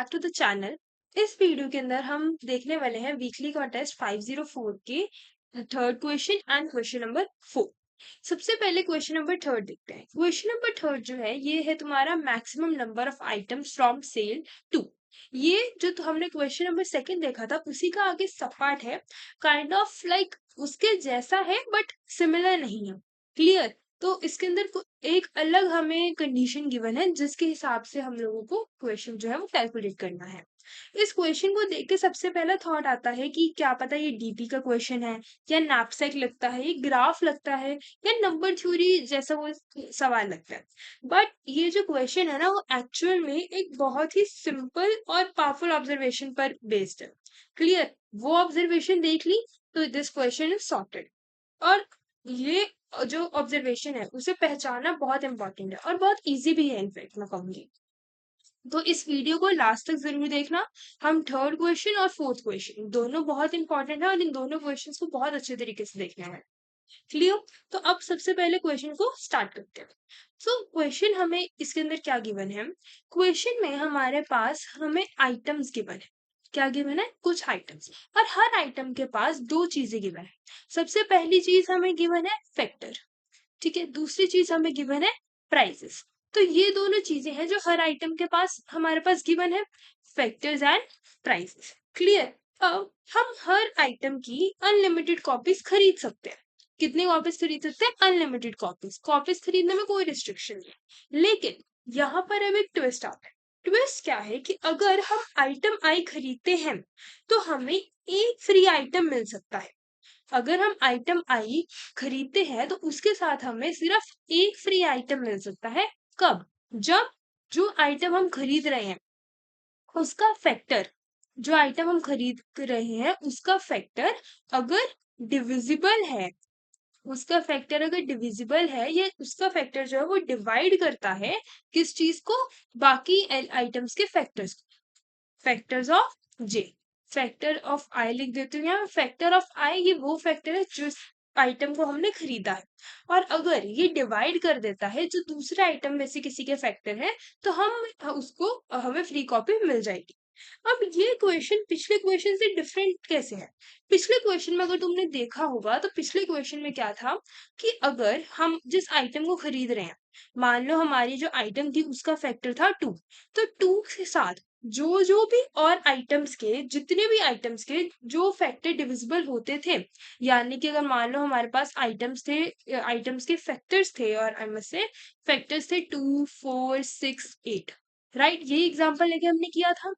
Back to the channel. इस video के अंदर हम देखने वाले हैं वीकली कॉन्टेस्ट 504 के third question and question number 4। सबसे पहले क्वेश्चन नंबर थर्ड देखते हैं। क्वेश्चन नंबर थर्ड जो है ये है तुम्हारा maximum number of items from sale two. ये जो तो हमने क्वेश्चन नंबर सेकंड देखा था उसी का आगे सब पार्ट है। काइंड ऑफ लाइक उसके जैसा है बट सिमिलर नहीं है। क्लियर? तो इसके अंदर एक अलग हमें कंडीशन गिवन है जिसके हिसाब से हम लोगों को क्वेश्चन जो है वो कैलकुलेट करना है। इस क्वेश्चन को देख के सबसे पहला थॉट आता है कि क्या पता ये डीपी का क्वेश्चन है या नैपसैक लगता है, ये ग्राफ लगता है या नंबर थ्योरी जैसा वो सवाल लगता है। बट ये जो क्वेश्चन है ना वो एक्चुअल में एक बहुत ही सिंपल और पावरफुल ऑब्जर्वेशन पर बेस्ड है। क्लियर? वो ऑब्जर्वेशन देख ली तो दिस क्वेश्चन इज सॉर्टेड। और ये जो ऑब्जर्वेशन है उसे पहचानना बहुत इंपॉर्टेंट है और बहुत इजी भी है इनफैक्ट मैं कहूंगी। तो इस वीडियो को लास्ट तक जरूर देखना। हम थर्ड क्वेश्चन और फोर्थ क्वेश्चन दोनों बहुत इंपॉर्टेंट है और इन दोनों क्वेश्चंस को बहुत अच्छे तरीके से देखना है। क्लियर? तो अब सबसे पहले क्वेश्चन को स्टार्ट करते हैं। सो क्वेश्चन हमें इसके अंदर क्या गिवन है? क्वेश्चन में हमारे पास हमें आइटम्स गिवन है। क्या गिवन है? कुछ आइटम्स। और हर आइटम के पास दो चीजें गिवन है। सबसे पहली चीज हमें गिवन है फैक्टर। ठीक है, दूसरी चीज हमें गिवन है प्राइसेस। तो ये दोनों चीजें हैं जो हर आइटम के पास हमारे पास गिवन है, फैक्टर्स एंड प्राइसेस। क्लियर? अब हम हर आइटम की अनलिमिटेड कॉपीज खरीद सकते हैं। कितनी कॉपीज खरीद सकते हैं? Unlimited copies. कॉपीज खरीदने में कोई रिस्ट्रिक्शन नहीं। लेकिन यहाँ पर अब एक ट्विस्ट आता है। ट्विस्ट क्या है कि अगर हम आइटम आई खरीदते हैं तो हमें एक फ्री आइटम मिल सकता है। अगर हम आइटम आई खरीदते हैं तो उसके साथ हमें सिर्फ एक फ्री आइटम मिल सकता है। कब? जब जो आइटम हम खरीद रहे हैं उसका फैक्टर, जो आइटम हम खरीद रहे हैं उसका फैक्टर अगर डिविजिबल है, उसका फैक्टर अगर डिविजिबल है या उसका फैक्टर जो है वो डिवाइड करता है किस चीज को? बाकी आइटम्स के फैक्टर्स को। Factors of J. Factor of I लिख देती हूँ यहाँ। फैक्टर ऑफ आई ये वो फैक्टर है जो आइटम को हमने खरीदा है। और अगर ये डिवाइड कर देता है जो दूसरे आइटम में से किसी के फैक्टर है तो हम उसको हमें फ्री कॉपी मिल जाएगी। अब ये क्वेश्चन पिछले क्वेश्चन से डिफरेंट कैसे है? पिछले क्वेश्चन में अगर तुमने देखा होगा तो पिछले क्वेश्चन में क्या था कि अगर हम जिस आइटम को खरीद रहे हैं, मान लो हमारी जो आइटम थी उसका फैक्टर था 2, तो 2 के साथ जो जो भी और आइटम्स के जितने भी आइटम्स के जो फैक्टर डिविजिबल होते थे, यानी कि अगर मान लो हमारे पास आइटम्स थे, आइटम्स के फैक्टर्स थे और आई मस्ट से फैक्टर्स थे 2 4 6 8। राइट? यही एग्जांपल लेके हमने किया था।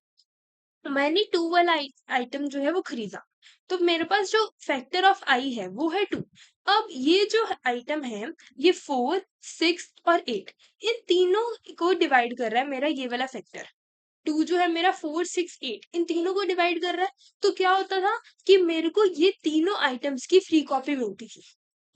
मैंने 2 वाला आइटम जो है वो खरीदा तो मेरे पास जो फैक्टर ऑफ आई है वो है 2। अब ये जो आइटम है ये 4 6 और 8 इन तीनों को डिवाइड कर रहा है मेरा ये वाला फैक्टर। 2 जो है मेरा 4 6 8 इन तीनों को डिवाइड कर रहा है। तो क्या होता था कि मेरे को ये तीनों आइटम्स की फ्री कॉपी मिलती थी।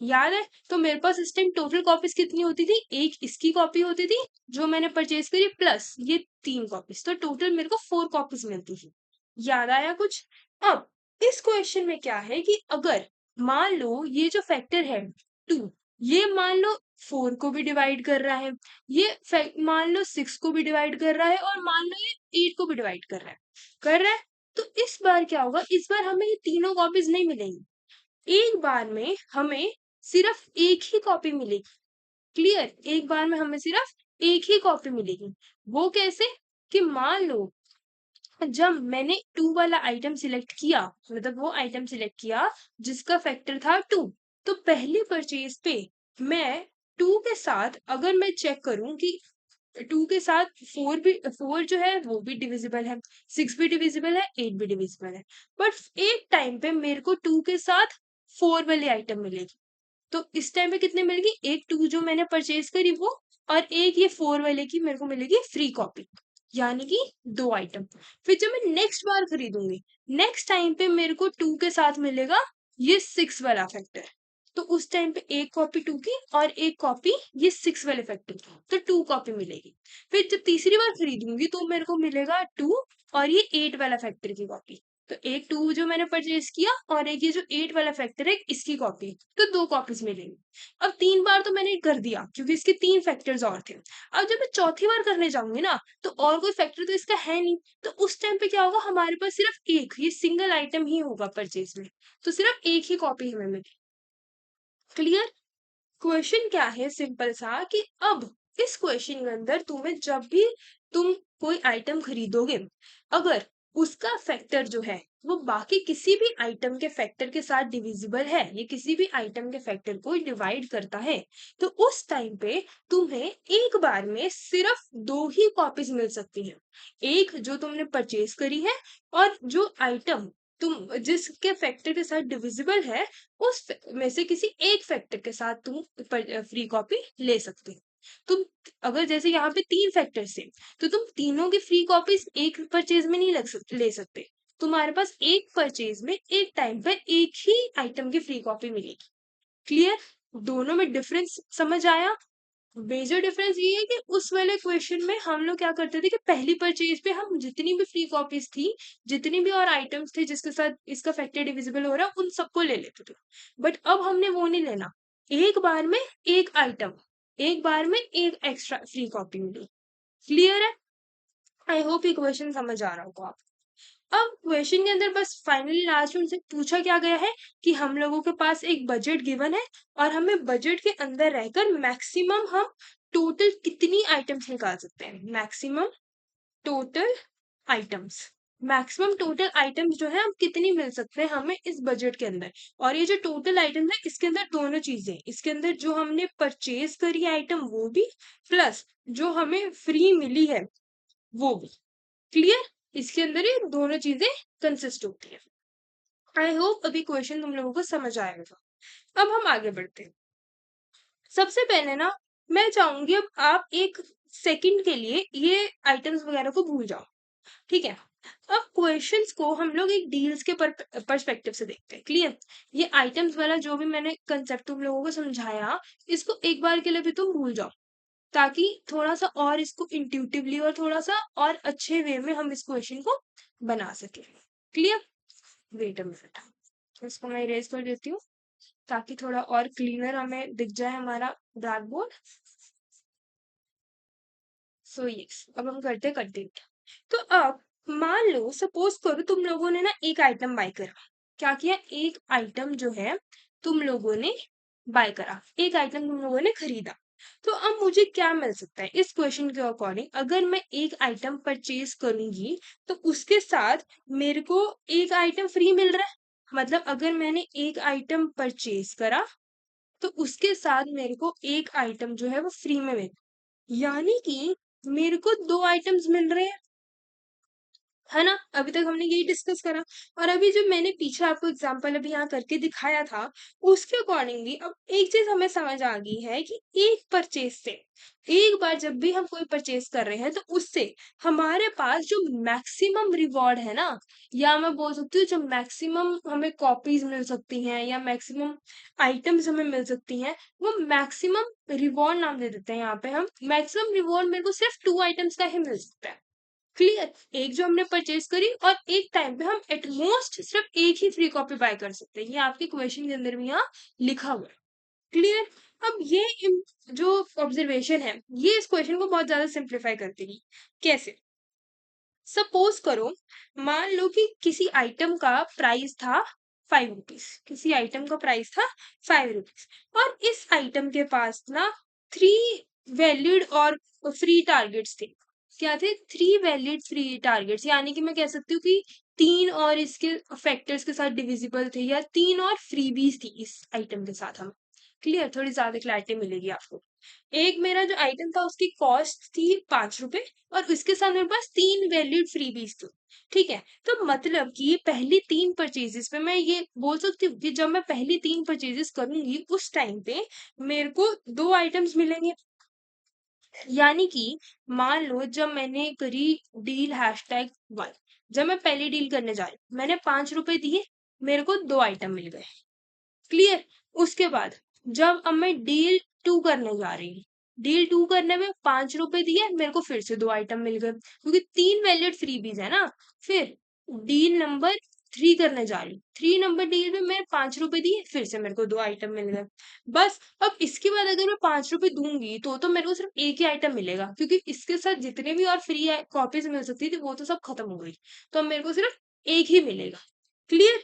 याद है? तो मेरे पास इस टाइम टोटल कॉपीज कितनी होती थी? एक इसकी कॉपी होती थी जो मैंने परचेज करी प्लस ये 3 कॉपीज, तो टोटल मेरे को 4 कॉपीज मिलती थी। याद आया कुछ? अब इस क्वेश्चन में क्या है कि अगर मान लो ये जो फैक्टर है 2, ये मान लो 4 को भी डिवाइड कर रहा है, ये मान लो 6 को भी डिवाइड कर रहा है और मान लो ये 8 को भी डिवाइड कर रहा है। तो इस बार क्या होगा? इस बार हमें ये तीनों कॉपीज नहीं मिलेंगी। एक बार में हमें सिर्फ एक ही कॉपी मिलेगी। क्लियर? एक बार में हमें सिर्फ एक ही कॉपी मिलेगी। वो कैसे? कि मान लो जब मैंने 2 वाला आइटम सिलेक्ट किया, मतलब वो आइटम सिलेक्ट किया जिसका फैक्टर था 2, तो पहली परचेज पे मैं 2 के साथ अगर मैं चेक करूं कि 2 के साथ 4 जो है वो भी डिविजिबल है, 6 भी डिविजिबल है, 8 भी डिविजिबल है। बट एक टाइम पे मेरे को 2 के साथ 4 वाली आइटम मिलेगी। तो इस टाइम पे कितने मिलेगी? एक 2 जो मैंने परचेज करी वो, और एक ये 4 वाले की मेरे को मिलेगी फ्री कॉपी, यानी कि 2 आइटम। फिर जब मैं नेक्स्ट बार खरीदूंगी, नेक्स्ट टाइम पे मेरे को 2 के साथ मिलेगा ये 6 वाला फैक्टर। तो उस टाइम पे एक कॉपी 2 की और एक कॉपी ये 6 वाले फैक्टर की, तो 2 कॉपी मिलेगी। फिर जब तीसरी बार खरीदूंगी तो मेरे को मिलेगा 2 और ये 8 वाला फैक्टर की कॉपी। तो एक 2 जो मैंने परचेज किया और एक ये जो 8 वाला फैक्टर है इसकी कॉपी, तो 2 कॉपीज मिलेंगी। अब 3 बार तो मैंने कर दिया क्योंकि इसके 3 फैक्टर्स और थे। अब जब मैं चौथी बार करने जाऊंगी ना, तो और कोई फैक्टर तो इसका है नहीं, तो उस टाइम पे क्या होगा, हमारे पास सिर्फ एक ये सिंगल आइटम ही होगा परचेज में, तो सिर्फ एक ही कॉपी हमें मिलेगी। क्लियर? क्वेश्चन क्या है सिंपल सा कि अब इस क्वेश्चन के अंदर तुम्हें जब भी तुम कोई आइटम खरीदोगे, अगर उसका फैक्टर जो है वो बाकी किसी भी आइटम के फैक्टर के साथ डिविजिबल है, ये किसी भी आइटम के फैक्टर को डिवाइड करता है, तो उस टाइम पे तुम्हें एक बार में सिर्फ 2 ही कॉपीज मिल सकती हैं। एक जो तुमने परचेज करी है, और जो आइटम तुम जिसके फैक्टर के साथ डिविजिबल है, उस में से किसी एक फैक्टर के साथ तुम फ्री कॉपी ले सकते हो। तुम अगर जैसे यहाँ पे 3 फैक्टर्स है, तो तुम तीनों की फ्री कॉपीज एक परचेज में नहीं ले सकते। तुम्हारे पास एक परचेज में एक टाइम पर एक ही आइटम की फ्री कॉपी मिलेगी। क्लियर? दोनों में डिफरेंस समझ आया? मेजर डिफरेंस ये है कि उस वाले क्वेश्चन में हम लोग क्या करते थे कि पहली परचेज पे हम जितनी भी फ्री कॉपीज थी, जितनी भी और आइटम्स थे जिसके साथ इसका फैक्टर डिविजिबल हो रहा है, उन सबको ले लेते थे। बट अब हमने वो नहीं लेना, एक बार में एक आइटम, एक बार में एक एक्स्ट्रा फ्री कॉपी मिली। क्लियर है? आई होप ये क्वेश्चन समझ आ रहा होगा आप। अब क्वेश्चन के अंदर बस फाइनली लास्ट में उनसे पूछा क्या गया है कि हम लोगों के पास एक बजट गिवन है, और हमें बजट के अंदर रहकर मैक्सिमम हम टोटल कितनी आइटम्स निकाल सकते हैं। Maximum total items, maximum total items जो है हम कितनी मिल सकते हैं हमें इस बजट के अंदर। और ये जो टोटल आइटम्स है इसके अंदर दोनों चीजें, इसके अंदर जो हमने परचेज करी आइटम वो भी, प्लस जो हमें फ्री मिली है वो भी। क्लियर? इसके अंदर ये दोनों चीजें कंसिस्ट होती है। आई होप अभी क्वेश्चन तुम लोगों को समझ आएगा। अब हम आगे बढ़ते हैं। सबसे पहले ना मैं चाहूंगी अब आप एक सेकंड के लिए ये आइटम्स वगैरह को भूल जाओ। ठीक है? अब क्वेश्चंस को हम लोग एक डील्स के पर्सपेक्टिव से देखते हैं। क्लियर? ये आइटम्स वाला जो भी मैंने कंसेप्ट तुम लोगों को समझाया, इसको एक बार के लिए भी तुम भूल जाओ, ताकि थोड़ा सा और इसको इंट्यूटिवली और थोड़ा सा और अच्छे वे में हम इस क्वेश्चन को बना सके। क्लियर? वेट अ मिनट, इसको मैं इरेज कर देती हूँ ताकि थोड़ा और क्लीनर हमें दिख जाए हमारा ब्लैक बोर्ड। सो यस, अब हम करते कंटिन्यू। तो अब मान लो सपोज करो तुम लोगों ने ना एक आइटम बाय करा। क्या किया? एक आइटम जो है तुम लोगों ने बाय करा, एक आइटम तुम लोगों ने खरीदा। तो अब मुझे क्या मिल सकता है इस क्वेश्चन के अकॉर्डिंग, अगर मैं एक आइटम परचेज करूंगी तो उसके साथ मेरे को एक आइटम फ्री मिल रहा है। मतलब अगर मैंने एक आइटम परचेज करा तो उसके साथ मेरे को एक आइटम जो है वो फ्री में मिल, यानी कि मेरे को 2 आइटम्स मिल रहे हैं, है ना? अभी तक हमने यही डिस्कस करा। और अभी जो मैंने पीछे आपको एग्जांपल अभी यहाँ करके दिखाया था, उसके अकॉर्डिंगली अब एक चीज हमें समझ आ गई है कि एक परचेज से, एक बार जब भी हम कोई परचेज कर रहे हैं तो उससे हमारे पास जो मैक्सिमम रिवॉर्ड है ना, या मैं बोल सकती हूँ जो मैक्सिमम हमें कॉपीज मिल सकती हैं या मैक्सिमम आइटम्स हमें मिल सकती हैं, वो मैक्सिमम रिवॉर्ड नाम दे देते हैं यहाँ पे हम। मैक्सिमम रिवॉर्ड मेरे को सिर्फ 2 आइटम्स का ही मिल सकता है। क्लियर? एक जो हमने परचेज करी और एक टाइम पे हम एटमोस्ट सिर्फ एक ही फ्री कॉपी बाय कर सकते हैं, ये आपके क्वेश्चन के अंदर भी यहाँ लिखा हुआ है। क्लियर? अब ये जो ऑब्जर्वेशन है ये इस क्वेश्चन को बहुत ज्यादा सिंप्लीफाई करती है। कैसे? सपोज करो, मान लो कि किसी आइटम का प्राइस था 5 रुपीज, किसी आइटम का प्राइस था 5 रुपीज, और इस आइटम के पास ना 3 वैलिड और फ्री टारगेट्स थे। क्या थे? 3 वैलिड फ्री टारगेट्स, यानी कि मैं कह सकती हूँ कि 3 और इसके फैक्टर्स के साथ डिविजिबल थे, या 3 और फ्रीबीज थी इस आइटम के साथ हम। क्लियर? थोड़ी ज्यादा क्लैरिटी मिलेगी आपको। एक मेरा जो आइटम था उसकी कॉस्ट थी 5 रुपए, और उसके साथ मेरे पास 3 वैलिड फ्रीबीज थी। ठीक है? तो मतलब कि पहली 3 परचेजेस पे मैं ये बोल सकती हूँ कि जब मैं पहली 3 परचेजेस करूंगी उस टाइम पे मेरे को 2 आइटम्स मिलेंगे। यानी कि मान लो जब मैंने करी डील #1, जब मैं पहली डील करने जा रही हूँ, मैंने 5 रुपए दिए, मेरे को 2 आइटम मिल गए। क्लियर? उसके बाद जब अब मैं डील 2 करने जा रही हूँ, डील 2 करने में 5 रुपए दिए, मेरे को फिर से 2 आइटम मिल गए क्योंकि 3 वैलिड फ्रीबीज है ना। फिर डील नंबर 3 करने जा रही हूँ। 3 नंबर डील में मैं 5 रुपए दिए, फिर से मेरे को 2 आइटम मिल गए। बस अब इसके बाद अगर मैं 5 रुपए दूँगी तो मेरे को सिर्फ़ 1 ही आइटम मिलेगा, क्योंकि इसके साथ जितने भी और फ्री कॉपीज़ मिल सकती थी वो तो सब खत्म हो गई। तो अब मेरे को सिर्फ़ 1 ही मिलेगा। क्लियर?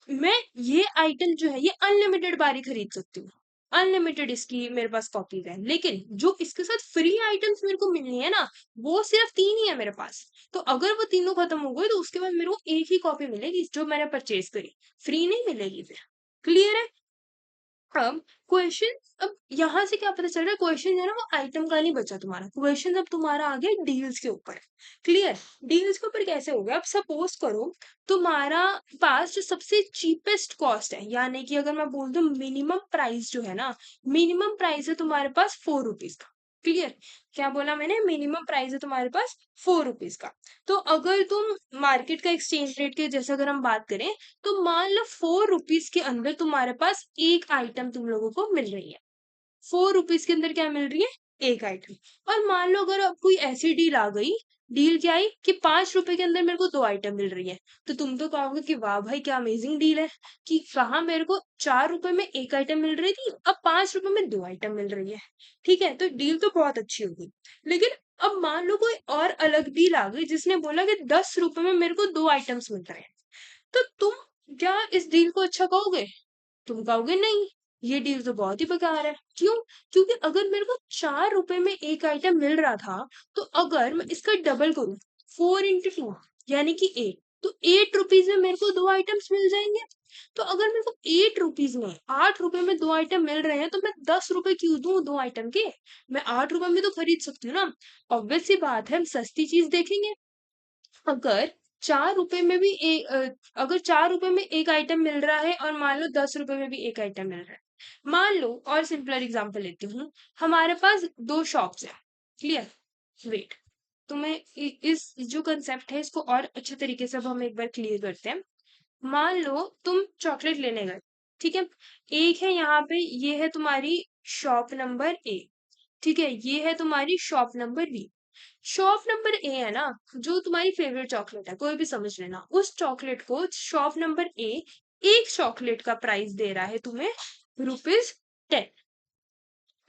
मैं ये आइटम जो है ये अनलिमिटेड बार ही खरीद सकती हूँ। अनलिमिटेड इसकी मेरे पास कॉपीज़ हैं। लेकिन जो इसके साथ फ्री आइटम्स मेरे को मिलनी है ना, वो सिर्फ़ 3 ही है मेरे पास। तो अगर वो तीनों खत्म हो गए तो उसके बाद मेरे को 1 ही कॉपी मिलेगी जो मैंने परचेज़ करी। फ्री नहीं मिलेगी फिर। क्लियर है? अब क्वेश्चन, अब यहाँ से क्या पता चल रहा है, क्वेश्चन जो है ना वो आइटम का नहीं बचा तुम्हारा, क्वेश्चन अब तुम्हारा आ गया डील्स के ऊपर। क्लियर? डील्स के ऊपर कैसे हो गया, अब सपोज करो तुम्हारा पास जो सबसे चीपेस्ट कॉस्ट है, यानी कि अगर मैं बोल दूं मिनिमम प्राइस जो है ना, मिनिमम प्राइस है तुम्हारे पास 4 रुपीज का। क्लियर? क्या बोला मैंने, मिनिमम प्राइस है तुम्हारे पास 4 रुपीज का। तो अगर तुम मार्केट का एक्सचेंज रेट के जैसे अगर हम बात करें, तो मान लो 4 रुपीज के अंदर तुम्हारे पास एक आइटम तुम लोगों को मिल रही है। 4 रुपीज के अंदर क्या मिल रही है, एक आइटम। और मान लो अगर अब कोई ऐसी डील आ गई, डील क्या आई कि 5 रुपए के अंदर मेरे को 2 आइटम मिल रही है, तो तुम तो कहोगे कि वाह भाई क्या अमेजिंग डील है, कि कहा मेरे को 4 रुपए में एक आइटम मिल रही थी, अब 5 रुपए में 2 आइटम मिल रही है। ठीक है, तो डील तो बहुत अच्छी होगी। लेकिन अब मान लो कोई और अलग डील आ गई जिसने बोला कि 10 रुपए में मेरे को 2 आइटम्स मिल रहे हैं, तो तुम क्या इस डील को अच्छा कहोगे? तुम कहोगे नहीं, ये डील तो बहुत ही बेकार है। क्यों? क्योंकि अगर मेरे को 4 रुपए में एक आइटम मिल रहा था, तो अगर मैं इसका डबल करूं, 4 into 2 यानी कि 8, तो 8 रुपीज में मेरे को 2 आइटम्स मिल जाएंगे। तो अगर मेरे को 8 रुपीज में 8 रुपए में 2 आइटम मिल रहे हैं, तो मैं 10 रुपए क्यों दूं 2 आइटम के? मैं 8 रुपए में तो खरीद सकती हूँ ना। ऑब्वियस सी बात है, हम सस्ती चीज देखेंगे। अगर 4 रुपए में भी अगर 4 रुपए में एक आइटम मिल रहा है और मान लो 10 रुपए में भी एक आइटम मिल रहा है, मान लो, और सिंपलर एग्जांपल लेती हूँ, हमारे पास 2 शॉप्स है। क्लियर? वेट, तुम्हें इस जो कंसेप्ट है इसको और अच्छे तरीके से अब हम एक बार क्लियर करते हैं। मान लो तुम चॉकलेट लेने गए, ठीक है, एक है यहाँ पे, ये है तुम्हारी शॉप नंबर ए, ठीक है, ये है तुम्हारी shop number B. Shop number A है ना, जो तुम्हारी फेवरेट चॉकलेट है, कोई भी समझ लेना, उस चॉकलेट को शॉप नंबर ए एक चॉकलेट का प्राइस दे रहा है तुम्हें ₹10।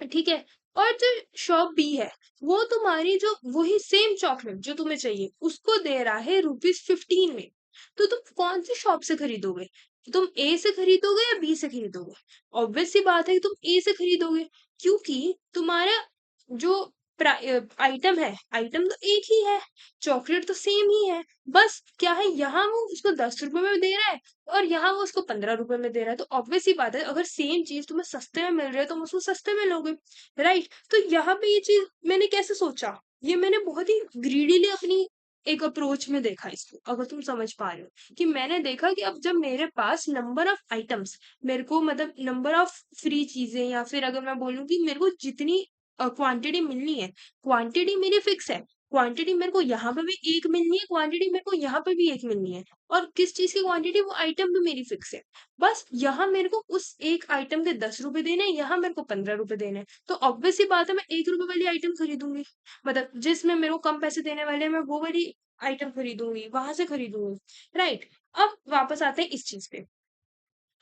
ठीक है, और जो शॉप बी है, वो तुम्हारी जो वही सेम चॉकलेट जो तुम्हें चाहिए उसको दे रहा है ₹15 में। तो तुम कौन सी शॉप से खरीदोगे? तुम ए से खरीदोगे या बी से खरीदोगे? ऑब्वियस सी बात है कि तुम ए से खरीदोगे, क्योंकि तुम्हारा जो आइटम है, आइटम तो एक ही है, चॉकलेट तो सेम ही है। बस क्या है, यहाँ वो उसको 10 रुपए में दे रहा है और यहाँ वो उसको 15 रुपए में दे रहा है। तो ऑब्वियस सी बात है, अगर सेम चीज तुम्हें सस्ते में मिल रही है तो तुम उसको सस्ते में लोगे। राइट? तो यहाँ पे ये चीज मैंने कैसे सोचा, ये मैंने बहुत ही ग्रीडीली अपनी एक अप्रोच में देखा इसको, अगर तुम समझ पा रहे हो, कि मैंने देखा कि अब जब मेरे पास नंबर ऑफ आइटम्स, मेरे को मतलब नंबर ऑफ फ्री चीजें, या फिर अगर मैं बोलूँ कि मेरे को जितनी क्वांटिटी मिलनी है, क्वांटिटी मेरी फिक्स है, क्वांटिटी मेरे को यहाँ पे भी एक मिलनी है, क्वांटिटी मेरे को यहाँ पे भी एक मिलनी है। और किस चीज की क्वांटिटी, वो आइटम भी मेरी फिक्स है। बस यहाँ मेरे को उस एक आइटम के 10 रुपए देने हैं, यहाँ मेरे को 15 रुपए देने हैं। तो ऑब्वियस सी बात है, मैं 1 रुपए वाली आइटम खरीदूंगी, मतलब जिसमें मेरे को कम पैसे देने वाले हैं, मैं वो वाली आइटम खरीदूंगी, वहां से खरीदूंगी। राइट? अब वापस आते हैं इस चीज पे,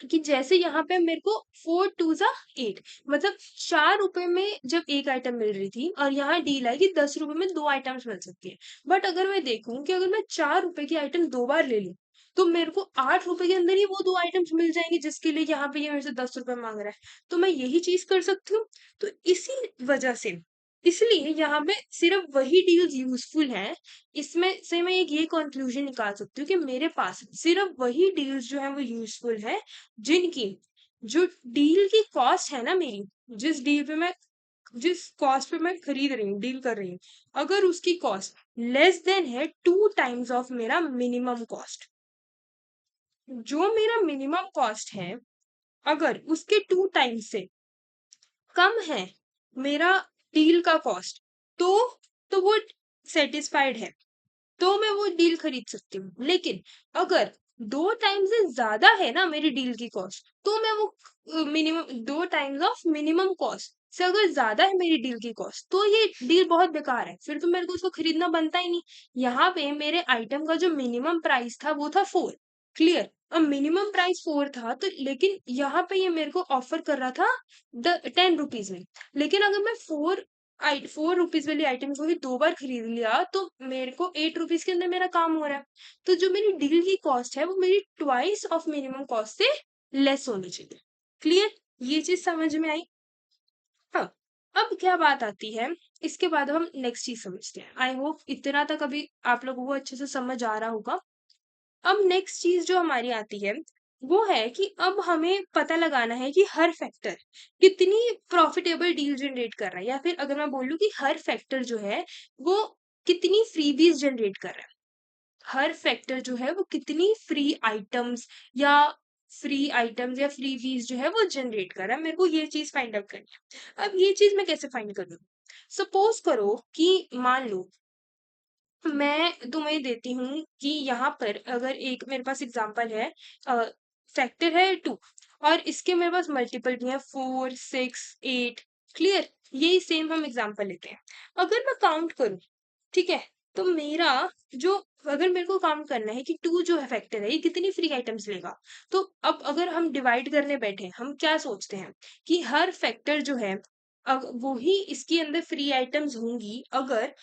कि जैसे यहाँ पे मेरे को 4 2 8, मतलब 4 रुपए में जब एक आइटम मिल रही थी, और यहाँ डील है कि 10 रुपए में 2 आइटम्स मिल सकती है। बट अगर मैं देखूं कि अगर मैं 4 रुपए की आइटम 2 बार ले लूं, तो मेरे को 8 रुपए के अंदर ही वो 2 आइटम्स मिल जाएंगे, जिसके लिए यहाँ पे ये मेरे से 10 रुपए मांग रहा है। तो मैं यही चीज कर सकती हूँ। तो इसी वजह से, इसलिए यहाँ पे सिर्फ वही डील्स यूजफुल है। इसमें से मैं एक ये कंक्लूजन निकाल सकती हूँ कि मेरे पास सिर्फ वही डील्स जो है वो यूजफुल है, जिनकी जो डील की कॉस्ट है ना मेरी, जिस डील पे मैं जिस कॉस्ट पे मैं खरीद रही हूँ, डील कर रही हूँ, अगर उसकी कॉस्ट लेस देन है 2 टाइम्स ऑफ मेरा मिनिमम कॉस्ट, जो मेरा मिनिमम कॉस्ट है, अगर उसके 2 टाइम्स से कम है मेरा डील का कॉस्ट, तो वो सेटिस्फाइड है, तो मैं वो डील खरीद सकती हूँ। लेकिन अगर 2 टाइम से ज्यादा है ना मेरी डील की कॉस्ट, तो मैं वो minimum 2 times of minimum cost से अगर ज्यादा है मेरी डील की कॉस्ट, तो ये डील बहुत बेकार है, फिर तो मेरे को उसको खरीदना बनता ही नहीं। यहाँ पे मेरे आइटम का जो मिनिमम प्राइस था वो था 4, क्लियर। अब मिनिमम प्राइस 4 था, तो लेकिन यहाँ पे ये मेरे को ऑफर कर रहा था 10 रुपीज में। लेकिन अगर मैं 4 रुपीज वाली आइटम को ही 2 बार खरीद लिया तो मेरे को 8 रुपीज के अंदर मेरा काम हो रहा है। तो जो मेरी डील की कॉस्ट है वो मेरी ट्वाइस ऑफ मिनिमम कॉस्ट से लेस होनी चाहिए। क्लियर, ये चीज समझ में आई। हाँ, अब क्या बात आती है, इसके बाद हम नेक्स्ट चीज समझते हैं। आई होप इतना तक अभी आप लोगों को अच्छे से समझ आ रहा होगा। अब नेक्स्ट चीज जो हमारी आती है वो है कि अब हमें पता लगाना है कि हर फैक्टर कितनी प्रॉफिटेबल डील जनरेट कर रहा है, या फिर अगर मैं बोलूं कि हर फैक्टर जो है वो कितनी फ्रीबीज जनरेट कर रहा है। हर फैक्टर जो है वो कितनी फ्री आइटम्स या फ्रीबीज जो है वो जनरेट कर रहा है, मेरे को ये चीज फाइंड आउट करनी है। अब ये चीज मैं कैसे फाइंड करूँ? सपोज करो कि मान लो मैं तुम्हें देती हूँ कि यहाँ पर अगर एक मेरे पास एग्जांपल है, फैक्टर है 2 और इसके मेरे पास मल्टीपल भी है 4 6 8। क्लियर, यही सेम हम एग्जांपल लेते हैं। अगर मैं काउंट करूँ, ठीक है, तो मेरा जो अगर मेरे को काउंट करना है कि 2 जो है फैक्टर है ये कितनी फ्री आइटम्स लेगा, तो अब अगर हम डिवाइड करने बैठे हम क्या सोचते हैं कि हर फैक्टर जो है अब वो ही इसके अंदर फ्री आइटम्स होंगी अगर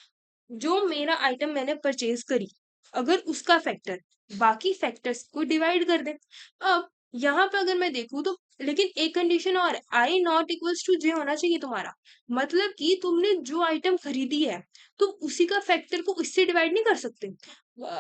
जो मेरा आइटम मैंने परचेज करी अगर उसका फैक्टर बाकी फैक्टर्स को डिवाइड कर दे। अब यहाँ पे अगर मैं देखूँ तो लेकिन एक कंडीशन और, आई नॉट इक्वल्स टू जे होना चाहिए तुम्हारा। मतलब कि तुमने जो आइटम खरीदी है तुम उसी का फैक्टर को इससे डिवाइड नहीं कर सकते।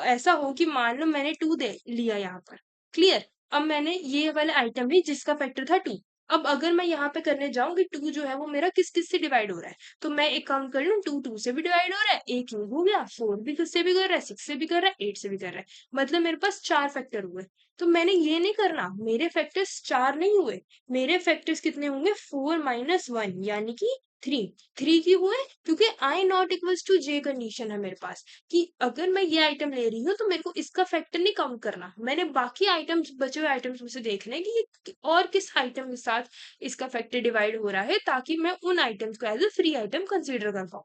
ऐसा हो कि मान लो मैंने 2 दे लिया यहाँ पर। क्लियर, अब मैंने ये वाला आइटम ली जिसका फैक्टर था 2। अब अगर मैं यहाँ पे करने जाऊं कि 2 जो है वो मेरा किस किस से डिवाइड हो रहा है, तो मैं एक काम कर लूं, 2 से भी डिवाइड हो रहा है, एक ये हो गया, 4 भी किससे भी कर रहा है, 6 से भी कर रहा है, 8 से भी कर रहा है। मतलब मेरे पास 4 फैक्टर हुए। तो मैंने ये नहीं करना, मेरे फैक्टर्स 4 नहीं हुए, मेरे फैक्टर्स कितने होंगे, 4 - 1 यानी कि 3। 3 क्यों हुए? क्योंकि I not equals to J condition है मेरे पास कि अगर मैं ये आइटम ले रही हूँ तो मेरे को इसका फैक्टर नहीं काउंट करना, मैंने बाकी आइटम्स बचे हुए आइटम्स में से देखना है कि और किस आइटम के साथ इसका फैक्टर डिवाइड हो रहा है ताकि मैं उन आइटम्स को as a free item consider कर पाऊँ।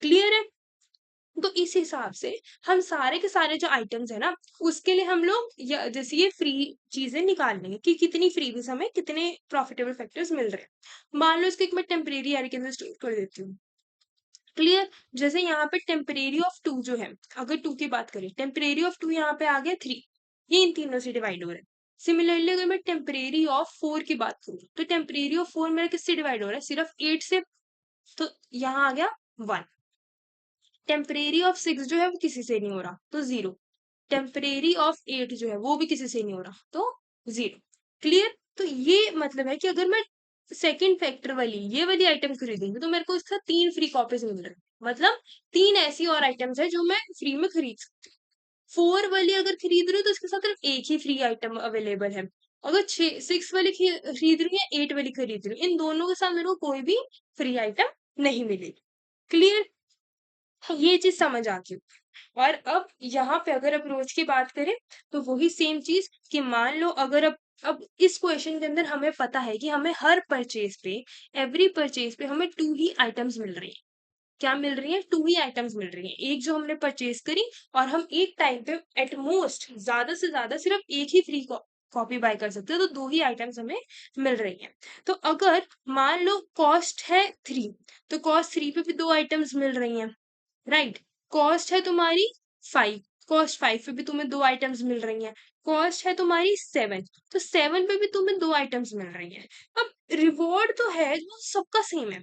क्लियर है? तो इस हिसाब से हम सारे के सारे जो आइटम्स है ना उसके लिए हम लोग जैसे ये फ्री चीजें निकाल लेंगे कि कितनी फ्रीबीज हमें कितने प्रॉफिटेबल फैक्टर्स मिल रहे हैं। मान लो इसको एक मैं टेम्परेरी एरे के अंदर स्टोर कर देती हूँ। क्लियर, जैसे यहाँ पे टेम्परेरी ऑफ 2 जो है, अगर 2 की बात करें टेम्परेरी ऑफ 2 यहाँ पे आ गया 3, ये इन तीनों से डिवाइड हो रहा है। सिमिलरली अगर मैं टेम्परेरी ऑफ 4 की बात करूँ तो टेम्परेरी ऑफ 4 मेरा किससे डिवाइड हो रहा है, सिर्फ 8 से, तो यहाँ आ गया 1। टेम्परेरी ऑफ 6 जो है वो किसी से नहीं हो रहा तो 0। टेम्परेरी ऑफ 8 जो है वो भी किसी से नहीं हो रहा तो 0। क्लियर, तो ये मतलब है कि अगर मैं सेकंड फैक्टर वाली ये वाली आइटम खरीदूंगी तो मेरे को इसका 3 फ्री कॉपीज मिल रहे हैं। मतलब 3 ऐसी और आइटम्स है जो मैं फ्री में खरीद सकती हूँ। 4 वाली अगर खरीद रही हूँ तो इसके साथ सिर्फ एक ही फ्री आइटम अवेलेबल है। अगर 6 वाली खरीद रही हूँ या 8 वाली खरीद रही हूँ, इन दोनों के साथ मेरे को कोई भी फ्री आइटम नहीं मिलेगी। क्लियर, ये चीज समझ आ गई। और अब यहाँ पे अगर अप्रोच की बात करें तो वही सेम चीज कि मान लो अगर अब इस क्वेश्चन के अंदर हमें पता है कि हमें हर परचेज पे एवरी परचेज पे हमें 2 ही आइटम्स मिल रही है। क्या मिल रही है? 2 ही आइटम्स मिल रही है, एक जो हमने परचेज करी और हम एक टाइम पे एट मोस्ट ज्यादा से ज्यादा सिर्फ एक ही फ्री कॉपी बाय कर सकते हैं, तो 2 ही आइटम्स हमें मिल रही है। तो अगर मान लो कॉस्ट है 3, तो कॉस्ट 3 पे भी 2 आइटम्स मिल रही हैं, राइट। कॉस्ट है तुम्हारी 5, कॉस्ट 5 पे भी तुम्हें 2 आइटम्स मिल रही हैं। कॉस्ट है तुम्हारी 7, तो 7 पे भी तुम्हें 2 आइटम्स मिल रही हैं। अब रिवॉर्ड तो है वो सबका सेम है,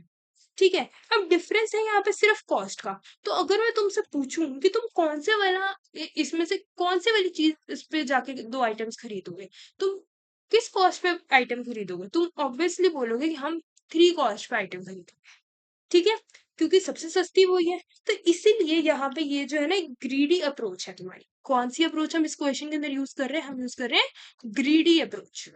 ठीक है। अब डिफरेंस है यहाँ पे सिर्फ कॉस्ट का। तो अगर मैं तुमसे पूछूं कि तुम कौन से वाला इसमें से कौन से वाली चीज इस पे जाके 2 आइटम्स खरीदोगे, तुम किस कॉस्ट पे आइटम खरीदोगे? तुम ऑब्वियसली बोलोगे कि हम 3 कॉस्ट पे आइटम खरीदेंगे, ठीक है, क्योंकि सबसे सस्ती वही है। तो इसीलिए यहाँ पे ये जो है ना ग्रीडी अप्रोच है तुम्हारी। कौन सी अप्रोच हम इस क्वेश्चन के अंदर यूज कर रहे हैं? हम यूज कर रहे हैं ग्रीडी अप्रोच।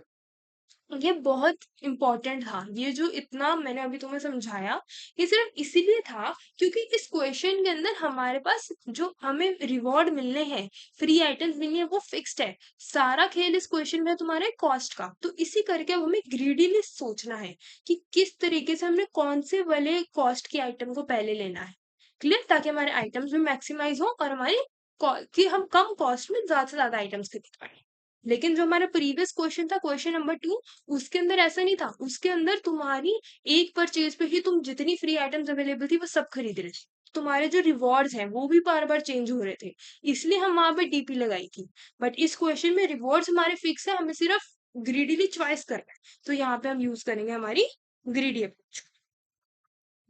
ये बहुत इंपॉर्टेंट था, ये जो इतना मैंने अभी तुम्हें समझाया ये सिर्फ इसीलिए था क्योंकि इस क्वेश्चन के अंदर हमारे पास जो हमें रिवॉर्ड मिलने हैं, फ्री आइटम्स मिलनी है, वो फिक्स्ड है। सारा खेल इस क्वेश्चन में है तुम्हारे कॉस्ट का। तो इसी करके अब हमें ग्रीडीली सोचना है कि किस तरीके से हमने कौन से वाले कॉस्ट के आइटम को पहले लेना है। क्लियर, ताकि हमारे आइटम्स भी मैक्सिमाइज हो और हमारी कि हम कम कॉस्ट में ज्यादा से ज्यादा आइटम्स खरीद पाए। लेकिन जो हमारा प्रीवियस क्वेश्चन था, क्वेश्चन नंबर 2, उसके अंदर ऐसा नहीं था। उसके अंदर तुम्हारी एक परचेज पे ही तुम जितनी फ्री आइटम्स अवेलेबल थी वो सब खरीद रहे थे। तुम्हारे जो रिवॉर्ड्स हैं वो भी बार बार चेंज हो रहे थे, इसलिए हम वहां पे डीपी लगाई थी। बट इस क्वेश्चन में रिवॉर्ड्स हमारे फिक्स है, हमें सिर्फ ग्रीडीली चॉइस करना है, तो यहाँ पे हम यूज करेंगे हमारी ग्रीडी अप्रोच।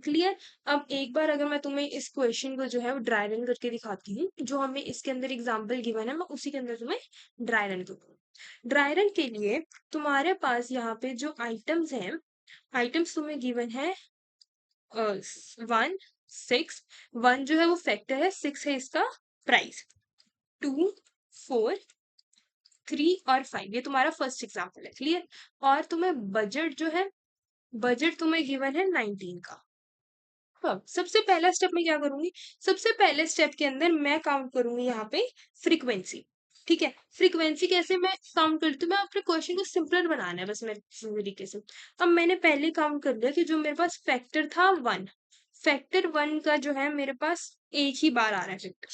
क्लियर। अब एक बार अगर मैं तुम्हें इस क्वेश्चन को जो है वो ड्राई रन करके दिखाती हूँ, जो हमें इसके अंदर एग्जांपल गिवन है, मैं उसी के अंदर तुम्हें ड्राई रन करूँ। ड्राई रन के लिए तुम्हारे पास यहाँ पे जो आइटम्स हैं, आइटम्स तुम्हें गिवन है 1, 6। 1 जो है वो फैक्टर है, 6 है इसका प्राइस, 2, 4, 3 और 5, ये तुम्हारा फर्स्ट एग्जाम्पल है। क्लियर। और तुम्हें बजट जो है, बजट तुम्हें गिवन है 19 का। हाँ, सबसे पहला स्टेप मैं क्या करूंगी, सबसे पहले स्टेप के अंदर मैं काउंट करूंगी यहाँ पे फ्रीक्वेंसी। ठीक है, फ्रीक्वेंसी कैसे मैं काउंट करती हूँ, मैं अपने क्वेश्चन को सिंपलर बनाना है बस मेरे तरीके से। अब मैंने पहले काउंट कर लिया कि जो मेरे पास फैक्टर था 1, फैक्टर 1 का जो है मेरे पास एक ही बार आ रहा है फैक्टर,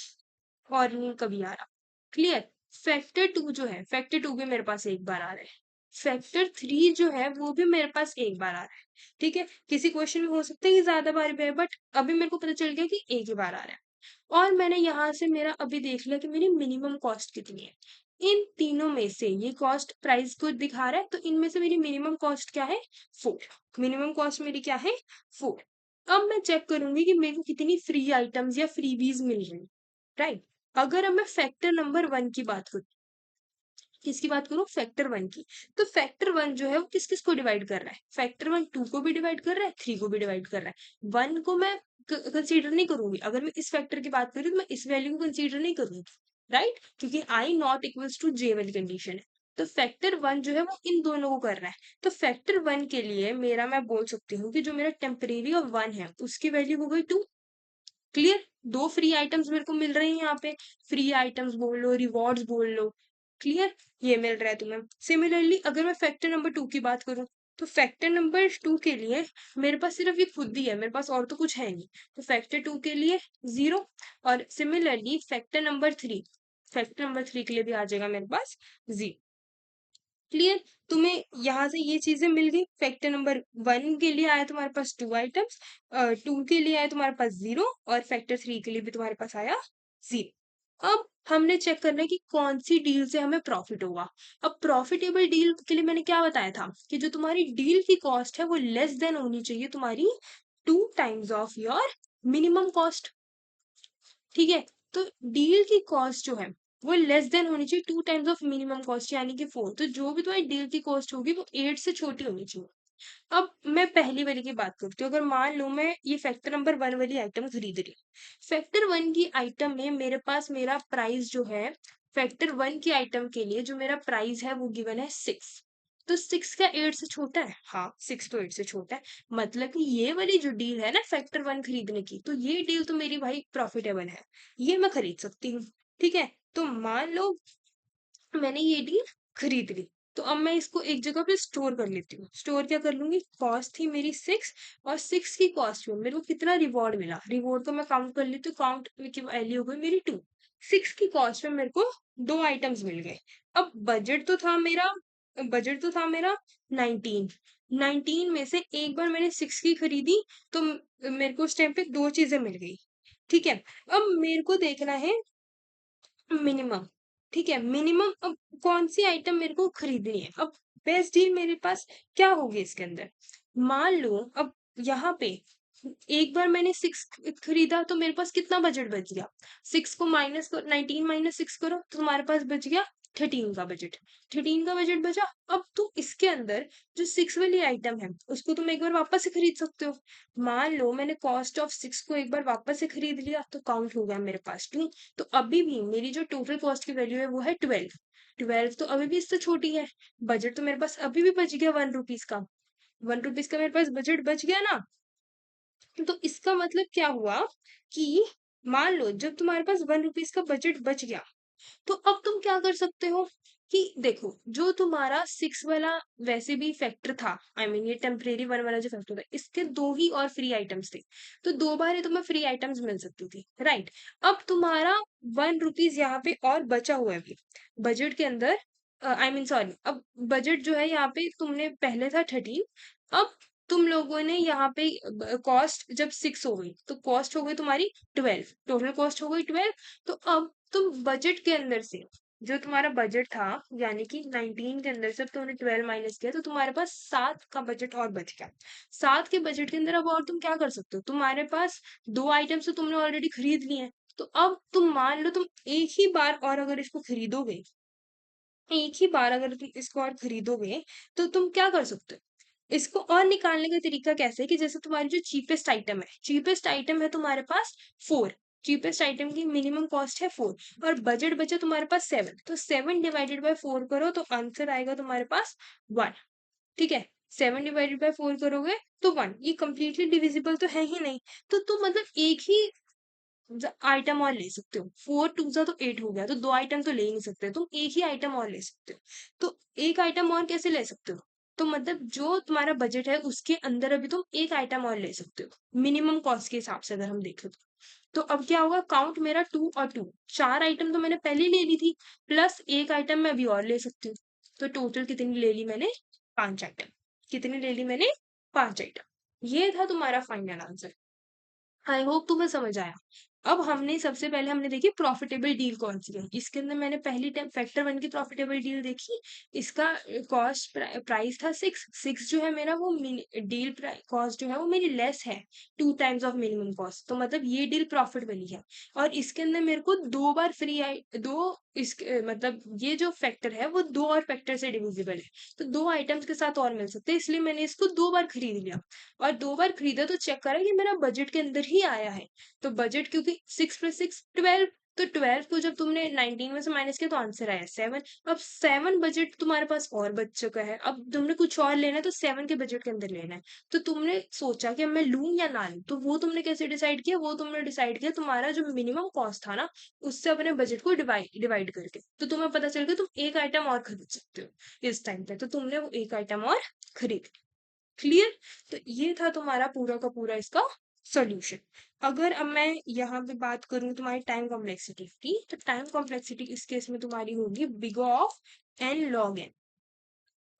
और नहीं कभी आ रहा। क्लियर। फैक्टर 2 जो है, फैक्टर 2 भी मेरे पास एक बार आ रहा है। फैक्टर 3 जो है वो भी मेरे पास एक बार आ रहा है। ठीक है, किसी क्वेश्चन में हो सकता है कि ज्यादा बार भी है, बट अभी मेरे को पता चल गया कि एक ही बार आ रहा है। और मैंने यहाँ से मेरा अभी देख लिया कि मेरी मिनिमम कॉस्ट कितनी है। इन तीनों में से ये कॉस्ट प्राइस को दिखा रहा है, तो इनमें से मेरी मिनिमम कॉस्ट क्या है, 4। मिनिमम कॉस्ट मेरी क्या है, 4। अब मैं चेक करूंगी कि मेरे को कितनी फ्री आइटम्स या फ्रीबीज मिल रही है। राइट। अगर अब मैं फैक्टर नंबर 1 की बात करूँ, किसकी बात करूं, फैक्टर 1 की, तो फैक्टर 1 जो है वो किस किस को डिवाइड कर रहा है, फैक्टर 1 2 को भी डिवाइड कर रहा है, 3 को भी डिवाइड कर रहा है। 1 को मैं कंसीडर नहीं करूंगी, अगर मैं इस फैक्टर की बात करूँ तो मैं इस वैल्यू को कंसीडर नहीं करूंगी। राइट, क्योंकि आई नॉट इक्वल्स टू जे वाली कंडीशन है। तो फैक्टर 1 जो है वो इन दोनों को कर रहा है। तो फैक्टर 1 के लिए मेरा, मैं बोल सकती हूँ कि जो मेरा टेम्परेरी ऑफ 1 है उसकी वैल्यू हो गई 2। क्लियर। दो फ्री आइटम्स मेरे को मिल रहे हैं यहाँ पे, फ्री आइटम्स बोल लो, रिवॉर्ड्स बोल लो। क्लियर, ये मिल रहा है तुम्हें। सिमिलरली अगर मैं फैक्टर नंबर 2 की बात करूं, तो फैक्टर नंबर 2 के लिए मेरे पास सिर्फ ये खुद ही है, मेरे पास और तो कुछ है नहीं। तो फैक्टर 2 के लिए 0। और similarly factor number 3, factor number 3 के लिए भी आ जाएगा मेरे पास 0। क्लियर। तुम्हें यहाँ से ये चीजें मिल गई। फैक्टर नंबर 1 के लिए आया तुम्हारे पास 2 आइटम्स, 2 के लिए आया तुम्हारे पास 0, और फैक्टर 3 के लिए भी तुम्हारे पास आया 0। अब हमने चेक करना है कि कौन सी डील से हमें प्रॉफिट होगा। अब प्रॉफिटेबल डील के लिए मैंने क्या बताया था कि जो तुम्हारी डील की कॉस्ट है वो लेस देन होनी चाहिए तुम्हारी 2 times of your minimum cost. ठीक है, तो डील की कॉस्ट जो है वो लेस देन होनी चाहिए 2 टाइम्स ऑफ मिनिमम कॉस्ट, यानी कि 4। तो जो भी तुम्हारी डील की कॉस्ट होगी वो 8 से छोटी होनी चाहिए। अब मैं पहली वाली की बात करती हूँ, अगर मान लो मैं ये फैक्टर नंबर 1 वाली आइटम खरीद रही हूँ, फैक्टर 1 की आइटम में मेरे पास मेरा प्राइस जो है, फैक्टर 1 की आइटम के लिए जो मेरा प्राइस है वो गिवन है 6। तो 6 क्या 8 से छोटा है, हाँ 6 तो 8 से छोटा है। मतलब कि ये वाली जो डील है ना फैक्टर 1 खरीदने की, तो ये डील तो मेरी भाई प्रॉफिटेबल है, ये मैं खरीद सकती हूँ। ठीक है, तो मान लो मैंने ये डील खरीद ली, तो अब मैं इसको एक जगह पे स्टोर कर लेती हूँ। स्टोर क्या कर लूंगी, कॉस्ट थी मेरी 6, और 6 की कॉस्ट में मेरे को कितना रिवॉर्ड मिला, रिवॉर्ड को मैं काउंट कर लेती हूँ, काउंट की वैल्यू हो गई मेरी 2। 6 की कॉस्ट में मेरे को 2 आइटम्स मिल गए। अब बजट तो था मेरा 19। 19 में से एक बार मैंने 6 की खरीदी, तो मेरे को उस टाइम पे 2 चीजें मिल गई। ठीक है, अब मेरे को देखना है मिनिमम। ठीक है, मिनिमम अब कौन सी आइटम मेरे को खरीदनी है। अब बेस्ट डील मेरे पास क्या होगी इसके अंदर, मान लो अब यहाँ पे एक बार मैंने 6 खरीदा तो मेरे पास कितना बजट बच गया, 6 को माइनस कर, 19 माइनस 6 करो तो तुम्हारे पास बच गया 13 का बजट। 13 का बजट बचा। अब तुम इसके अंदर जो 6 वाली आइटम है उसको तुम एक बार वापस से खरीद सकते हो। मान लो मैंने कॉस्ट ऑफ 6 को एक बार वापस से खरीद लिया, तो काउंट हो गया मेरे पास 2। तो अभी भी मेरी जो टोटल कॉस्ट की वैल्यू है वो है 12। 12 तो अभी भी इससे छोटी है। बजट तो मेरे पास अभी भी बच गया 1 रुपीज का, 1 रुपीज का मेरे पास बजट बच गया ना। तो इसका मतलब क्या हुआ कि मान लो जब तुम्हारे पास 1 रुपीज का बजट बच गया, तो अब तुम क्या कर सकते हो कि देखो जो तुम्हारा 6 वाला वैसे भी फैक्टर था, आई मीन ये टेम्परेरी 1 वाला जो फैक्टर था, इसके 2 ही और फ्री आइटम्स थे, तो 2 बार ही तुम्हें फ्री आइटम्स मिल सकती थी। राइट। अब तुम्हारा 1 रुपीज यहाँ पे और बचा हुआ है अभी बजट के अंदर, आई मीन सॉरी, अब बजट जो है यहाँ पे तुमने पहले था 13, अब तुम लोगों ने यहाँ पे कॉस्ट जब 6 हो गई तो कॉस्ट हो गई तुम्हारी 12, टोटल कॉस्ट हो गई 12। तो अब तुम बजट के अंदर से जो तुम्हारा बजट था, यानी कि 19 के अंदर से अब तुमने 12 माइनस किया तो तुम्हारे पास 7 का बजट और बच गया। 7 के बजट के अंदर अब और तुम क्या कर सकते हो, तुम्हारे पास दो आइटम्स तो तुमने ऑलरेडी खरीद लिए हैं, तो अब तुम मान लो तुम एक ही बार और अगर इसको खरीदोगे, एक ही बार अगर तुम इसको और खरीदोगे तो तुम क्या कर सकते हो, इसको और निकालने का तरीका कैसे है कि जैसे तुम्हारी जो चीपेस्ट आइटम है तुम्हारे पास 4, चीपेस्ट आइटम की मिनिमम कॉस्ट है 4 और बजट बचा तुम्हारे पास 7, तो 7 डिवाइडेड बाय 4 करो तो आंसर आएगा तुम्हारे पास 1। ठीक है, 7 डिवाइडेड बाय 4 करोगे तो 1, ये कंप्लीटली डिविजिबल तो है ही नहीं, तो तुम मतलब एक ही आइटम और ले सकते हो, 4 टू जा तो 8 हो गया, तो दो आइटम तो ले ही नहीं सकते, तुम एक ही आइटम और ले सकते हो। तो एक आइटम और कैसे ले सकते हो, तो मतलब जो तुम्हारा बजट है उसके अंदर अभी तुम एक आइटम और ले सकते हो मिनिमम कॉस्ट के हिसाब से अगर हम देखें तो अब क्या होगा, काउंट मेरा 2 और 2, 4 आइटम तो मैंने पहले ले ली थी, प्लस एक आइटम मैं अभी और ले सकती हूँ, तो टोटल कितनी ले ली मैंने, 5 आइटम। कितनी ले ली मैंने, 5 आइटम। ये था तुम्हारा फाइनल आंसर। आई होप तुम्हें समझ आया। अब हमने सबसे पहले हमने देखी प्रॉफिटेबल डील कौन सी है, इसके अंदर मैंने पहली टाइम फैक्टर वन की प्रॉफिटेबल डील देखी, इसका कॉस्ट प्राइस था 6, 6 जो है मेरा वो डील कॉस्ट जो है वो मेरी लेस है 2 टाइम्स ऑफ मिनिमम कॉस्ट, तो मतलब ये डील प्रॉफिट वाली है। और इसके अंदर मेरे को दो बार फ्री आई, दो इस मतलब ये जो फैक्टर है वो दो और फैक्टर से डिविजिबल है, तो दो आइटम्स के साथ और मिल सकते हैं, इसलिए मैंने इसको दो बार खरीद लिया। और दो बार खरीदा तो चेक करा कि मेरा बजट के अंदर ही आया है, तो बजट क्योंकि 6 + 6 12, तो 12 को जब तुमने 19 में से माइनस किया तो आंसर आया 7। अब 7 बजट तुम्हारे पास और बच चुका है, अब तुमने कुछ और लेना है तो 7 के बजट के अंदर लेना है, तो तुमने सोचा कि अब मैं लूं या ना लूं, तो वो तुमने कैसे डिसाइड किया, वो तुमने डिसाइड किया तुम्हारा जो मिनिमम कॉस्ट था ना उससे अपने बजट को डिवाइड डिवाइड करके, तो तुम्हें पता चल गया तुम एक आइटम और खरीद सकते हो इस टाइम पे, तो तुमने वो एक आइटम और खरीद। क्लियर, तो ये था तुम्हारा पूरा का पूरा इसका सॉल्यूशन। अगर अब मैं यहाँ पे बात करूँ तुम्हारी टाइम कॉम्प्लेक्सिटी की, तो टाइम कॉम्प्लेक्सिटी इस केस में तुम्हारी होगी big of N log N.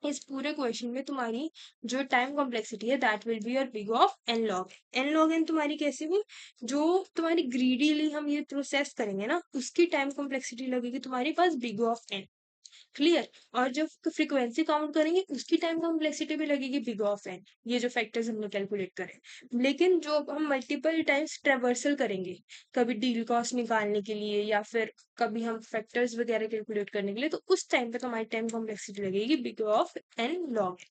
इस पूरे क्वेश्चन में तुम्हारी जो टाइम कॉम्प्लेक्सिटी है that will be your big of N log N. N log N तुम्हारी कैसे हुई, जो तुम्हारी ग्रीडीली हम ये प्रोसेस करेंगे ना उसकी टाइम कॉम्प्लेक्सिटी लगेगी तुम्हारे पास बिग ऑफ एन। क्लियर, और जब फ्रीक्वेंसी काउंट करेंगे उसकी टाइम कॉम्प्लेक्सिटी भी लगेगी बिग ऑफ एन, ये जो फैक्टर्स हमने कैलकुलेट करे। लेकिन जो हम मल्टीपल टाइम्स ट्रेवर्सल करेंगे, कभी डील कॉस्ट निकालने के लिए या फिर कभी हम फैक्टर्स वगैरह कैलकुलेट करने के लिए, तो उस टाइम पे तो हमारी टाइम कॉम्प्लेक्सिटी लगेगी big of N log.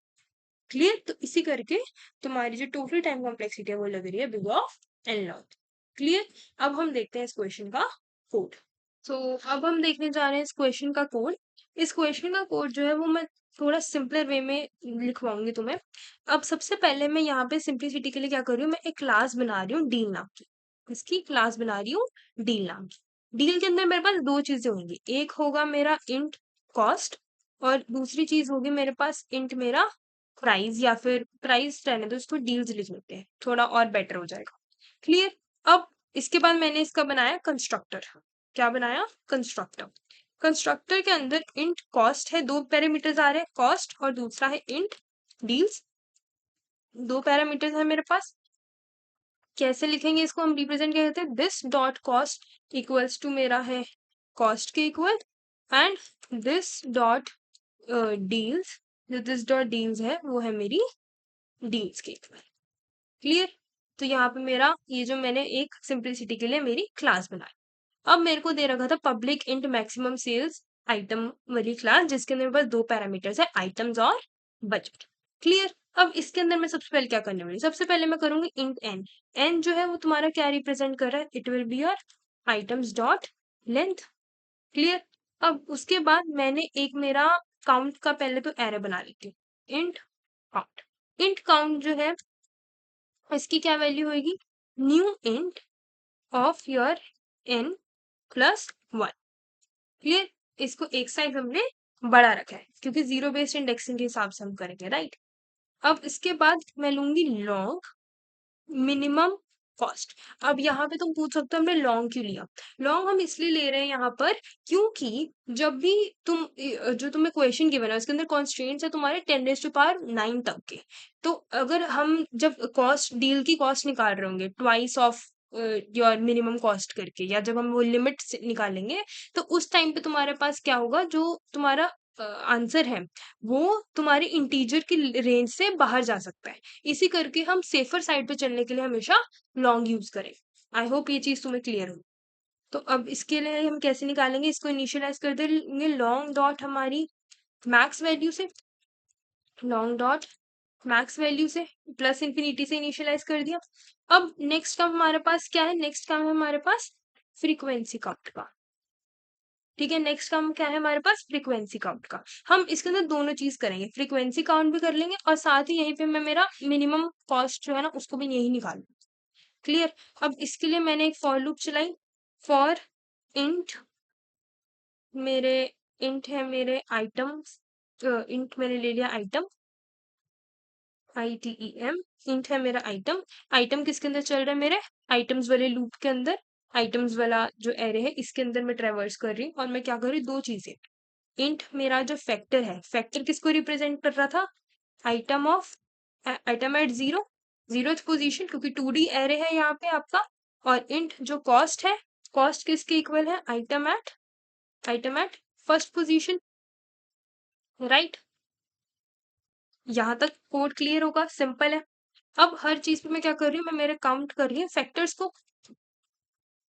Clear, तो इसी करके तुम्हारी जो टोटल टाइम कॉम्प्लेक्सिटी है वो लग रही है big of N log. Clear, अब हम देखते हैं इस क्वेश्चन का कोड। तो अब हम देखने जा रहे हैं इस क्वेश्चन का कोड। इस क्वेश्चन का कोड जो है वो मैं थोड़ा सिंपलर वे में लिखवाऊंगी तुम्हें। अब सबसे पहले मैं यहाँ पे सिंप्लिसिटी के लिए क्या कर रही हूँ, मैं एक क्लास बना रही हूँ डील नाम की, इसकी क्लास बना रही हूँ डील नाम की। डील के अंदर मेरे पास दो चीजें होंगी, एक होगा मेरा इंट कॉस्ट और दूसरी चीज होगी मेरे पास इंट मेरा प्राइस, या फिर प्राइस रहने दो इसको डील्स लिख लेते हैं थोड़ा और बेटर हो जाएगा। क्लियर, अब इसके बाद मैंने इसका बनाया कंस्ट्रक्टर। क्या बनाया, कंस्ट्रक्टर। कंस्ट्रक्टर के अंदर इंट कॉस्ट है, दो पैरामीटर्स आ रहे हैं, कॉस्ट और दूसरा है इंट डील्स, दो पैरामीटर्स है मेरे पास। कैसे लिखेंगे इसको हम रिप्रेजेंट करते हैं, this dot cost equals to मेरा है कॉस्ट के equal, and this dot deals, जो दिस डॉट डील्स है वो है मेरी डील्स के इक्वल। क्लियर, तो यहाँ पे मेरा ये जो मैंने एक सिंप्लिसिटी के लिए मेरी क्लास बनाई। अब मेरे को दे रखा था public int maximum sales item वाली क्लास, जिसके अंदर मेरे पास दो पैरामीटर्स है आइटम्स और बजट। क्लियर, अब इसके अंदर मैं सबसे पहले क्या करने वाली, सबसे पहले मैं करूंगी इंट एन। एन जो है वो तुम्हारा क्या रिप्रेजेंट कर रहा है, it will be your items dot length. Clear, अब उसके बाद मैंने एक मेरा काउंट का पहले तो एरे बना लेती हूँ, इंट काउंट। इंट काउंट जो है इसकी क्या वैल्यू होगी, new int of your N plus 1। Clear, इसको एक साइड हमने बड़ा रखा है क्योंकि जीरो बेस्ड इंडेक्सिंग के हिसाब से हम करेंगे, राइट। अब इसके बाद मैं लूंगी लॉग मिनिमम कॉस्ट। अब यहाँ पे तुम पूछ सकते हो हमने लॉन्ग क्यों लिया? लॉन्ग हम इसलिए ले रहे हैं यहाँ पर क्योंकि जब भी तुम जो तुम्हें क्वेश्चन गिवन है उसके अंदर कॉन्स्ट्रेंट्स है तुम्हारे 10⁹ तक के। तो अगर हम जब कॉस्ट डील की कॉस्ट निकाल रहे होंगे twice of your minimum cost करके, या जब हम वो लिमिट निकालेंगे, तो उस टाइम पे तुम्हारे पास क्या होगा, जो तुम्हारा आंसर है वो तुम्हारे इंटीजर की रेंज से बाहर जा सकता है। इसी करके हम सेफर साइड पे चलने के लिए हमेशा लॉन्ग यूज करें। आई होप ये चीज तुम्हें क्लियर हो। तो अब इसके लिए हम कैसे निकालेंगे, इसको इनिशियलाइज कर देंगे लॉन्ग डॉट हमारी मैक्स वैल्यू से, लॉन्ग डॉट मैक्स वैल्यू से प्लस इन्फिनिटी से इनिशियलाइज कर दिया। अब नेक्स्ट काम हमारे पास क्या है, नेक्स्ट काम है हमारे पास फ्रीक्वेंसी काउंट का। ठीक है, नेक्स्ट काम क्या है हमारे पास, फ्रीक्वेंसी काउंट का। हम इसके अंदर दोनों चीज करेंगे, फ्रीक्वेंसी काउंट भी कर लेंगे और साथ ही यहीं पे मैं मेरा मिनिमम कॉस्ट जो है ना उसको भी यही निकाल। क्लियर। अब इसके लिए मैंने एक फॉर लूप चलाई, फॉर इंट मेरे इंट है मेरे आइटम्स, इंट मैंने ले लिया आइटम, ITEM, इंट है मेरा आइटम। आइटम किसके अंदर चल रहा है, मेरे आइटम्स वाले लूप के अंदर। आइटम्स वाला जो एरे है इसके अंदर मैं ट्रेवर्स कर रही हूँ, और मैं क्या कर रही हूँ, दो चीजें। इंट मेरा जो फैक्टर है, फैक्टर किसको रिप्रेजेंट कर रहा था, item of item at zeroth position, क्योंकि 2D एरे है यहाँ पे आपका। और इंट जो कॉस्ट है, कॉस्ट किसके इक्वल है, item at first position. Right, यहाँ तक कोड क्लियर होगा, सिंपल है। अब हर चीज पे मैं क्या कर रही हूँ, मैं मेरे काउंट कर रही हूँ फैक्टर्स को,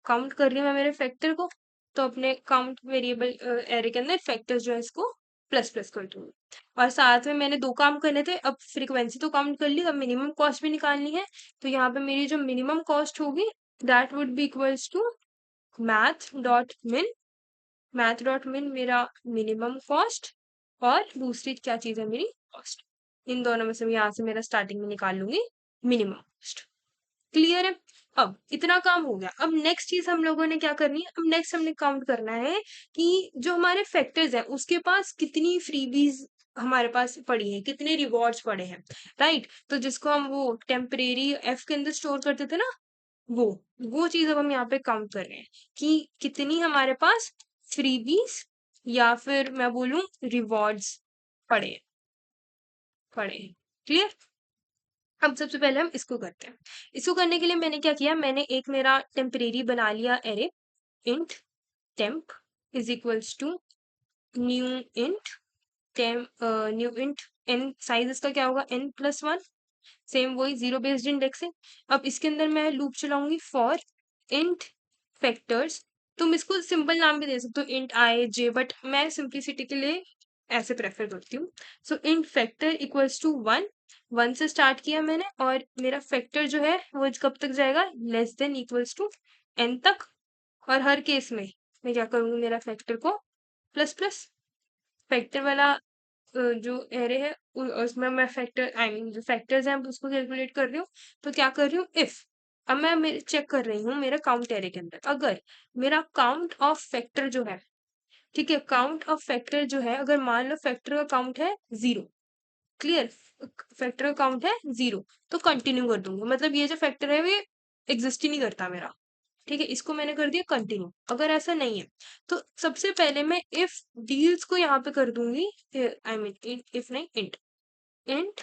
काउंट कर रही हूँ मैं मेरे फैक्टर को। तो अपने काउंट वेरिएबल एरे के अंदर फैक्टर्स जो है इसको प्लस प्लस कर दूंगी। और साथ में मैंने दो काम करने थे, अब फ्रीक्वेंसी तो काउंट कर ली, अब मिनिमम कॉस्ट भी निकालनी है। तो यहाँ पे मेरी जो मिनिमम कॉस्ट होगी that would be equals to math dot min, math dot min मेरा मिनिमम कॉस्ट, और दूसरी क्या चीज है मेरी कॉस्ट। इन दोनों में से मैं यहाँ से मेरा स्टार्टिंग में निकाल लूंगी मिनिमम कॉस्ट। क्लियर है। अब इतना काम हो गया, अब नेक्स्ट चीज हम लोगों ने क्या करनी है, अब नेक्स्ट हमने काउंट करना है कि जो हमारे फैक्टर्स है उसके पास कितनी फ्रीबीज हमारे पास पड़ी है, कितने रिवॉर्ड्स पड़े हैं। राइट, तो जिसको हम वो टेम्परेरी एफ के अंदर स्टोर करते थे ना, वो वो चीज अब हम यहाँ पे काउंट कर रहे हैं कि कितनी हमारे पास फ्रीबीज या फिर मैं बोलूं रिवॉर्ड्स पड़े पड़े। क्लियर। अब सबसे पहले हम इसको करते हैं। इसको करने के लिए मैंने क्या किया, मैंने एक मेरा टेम्परेरी बना लिया array, int temp is equals to new int temp, new int N, size इसका क्या होगा n+1, सेम वही जीरो बेस्ड इंडेक्सिंग। अब इसके अंदर मैं लूप चलाऊंगी फॉर इंट फैक्टर्स। तुम इसको सिंपल नाम भी दे सकते हो, इंट I J, बट मैं सिंप्लिसिटी के लिए ऐसे प्रेफर करती हूँ। सो इंट फैक्टर इक्वल्स टू 1, 1 से स्टार्ट किया मैंने, और मेरा फैक्टर जो है वो कब तक जाएगा, less than equals to n तक। और हर केस में मैं क्या करूंगी, मेरा फैक्टर को प्लस प्लस, फैक्टर वाला जो एरे है उसमें मैं फैक्टर आई मीन जो फैक्टर्स हैं उसको कैलकुलेट कर रही हूँ। तो क्या कर रही हूँ, इफ अब मैं मेरे चेक कर रही हूँ मेरे काउंट एरे के अंदर, अगर मेरा काउंट ऑफ फैक्टर जो है, ठीक है, काउंट ऑफ फैक्टर जो है, अगर मान लो फैक्टर का काउंट है 0, क्लियर, फैक्टर का काउंट है 0, तो कंटिन्यू कर दूंगा, मतलब ये जो फैक्टर है ये एग्जिस्ट ही नहीं करता मेरा। ठीक है, इसको मैंने कर दिया कंटिन्यू। अगर ऐसा नहीं है तो सबसे पहले मैं इफ डील्स को यहाँ पे कर दूंगी, आई मीन इफ नहीं इंट, इंट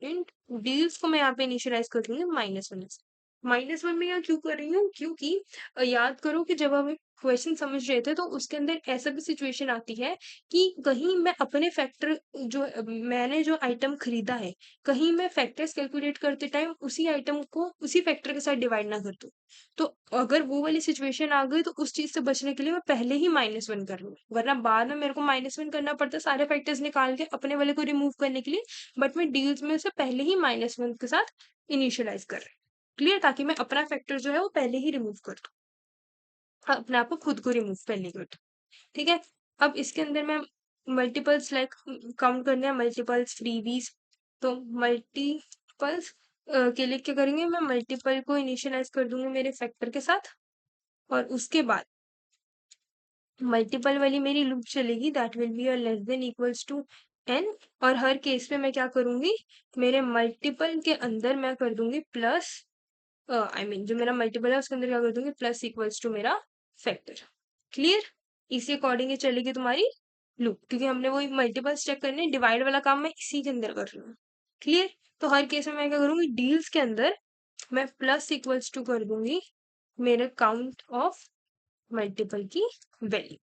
इंट डील्स को मैं यहाँ पे इनिशियलाइज कर दूंगी -1 से। -1 में यहाँ क्यों कर रही हूँ, क्योंकि याद करो कि जब हम क्वेश्चन समझ रहे थे तो उसके अंदर ऐसा भी सिचुएशन आती है कि कहीं मैं अपने फैक्टर जो मैंने जो आइटम खरीदा है, कहीं मैं फैक्टर्स कैलकुलेट करते टाइम उसी आइटम को उसी फैक्टर के साथ डिवाइड ना कर दूं। तो अगर वो वाली सिचुएशन आ गई तो उस चीज से बचने के लिए मैं पहले ही -1 कर लूँ, वरना बाद में मेरे को -1 करना पड़ता सारे फैक्टर्स निकाल के अपने वाले को रिमूव करने के लिए। बट मैं डील्स में से पहले ही -1 के साथ इनिशियलाइज कर रही हूँ। क्लियर, ताकि मैं अपना फैक्टर जो है वो पहले ही रिमूव कर दूं, अपने आप को खुद को रिमूव पहले कर दूं। ठीक है। अब इसके अंदर मैं मल्टीपल्स लाइक काउंट करने हैं, मल्टीपल्स फ्रीबीज। तो मल्टीपल्स के लिए क्या करेंगे, मैं मल्टीपल को इनिशियलाइज कर दूंगी मेरे फैक्टर के साथ, और उसके बाद मल्टीपल वाली मेरी लूप चलेगी, that will be less than equals to n। और हर केस में मैं क्या करूंगी, मेरे मल्टीपल के अंदर मैं कर दूंगी प्लस आई मीन जो मेरा मल्टीपल है उसके अंदर क्या कर दूंगी, प्लस इक्वल्स टू मेरा फैक्टर। क्लियर? इसी अकॉर्डिंग ये चलेगी तुम्हारी लूप, क्योंकि हमने वही मल्टीपल्स चेक करने, डिवाइड वाला काम मैं इसी के अंदर कर रही हूँ। क्लियर? तो हर केस में मैं क्या करूंगी, डील्स के अंदर मैं प्लस इक्वल्स टू कर दूंगी मेरे काउंट ऑफ मल्टीपल की वैल्यू।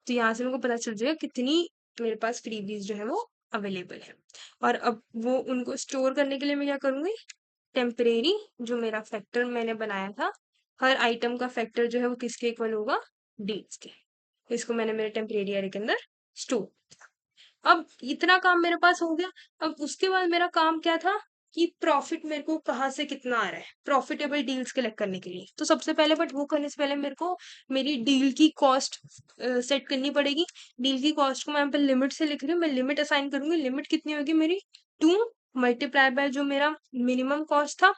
तो यहाँ से मेरे को पता चल जाएगा कितनी मेरे पास फ्रीबीज जो है वो अवेलेबल है। और अब वो उनको स्टोर करने के लिए मैं क्या करूंगी, टेम्परेरी जो मेरा फैक्टर मैंने बनाया था, हर आइटम का फैक्टर जो है वो किसके इक्वल होगा, डील्स के। इसको मैंने मेरे टेम्परेरी एरे के अंदर स्टोर। अब इतना काम मेरे पास हो गया। अब उसके बाद मेरा काम क्या था कि प्रॉफिट मेरे को कहाँ से कितना आ रहा है, प्रॉफिटेबल डील्स कलेक्ट करने के लिए। तो सबसे पहले, बट वो करने से पहले मेरे को मेरी डील की कॉस्ट सेट करनी पड़ेगी। डील की कॉस्ट को मैं यहाँ पे लिमिट से लिख रही हूँ, मैं लिमिट असाइन करूंगी। लिमिट कितनी होगी मेरी, 2 मल्टीप्लाई बाय जो मेरा मिनिमम कॉस्ट था,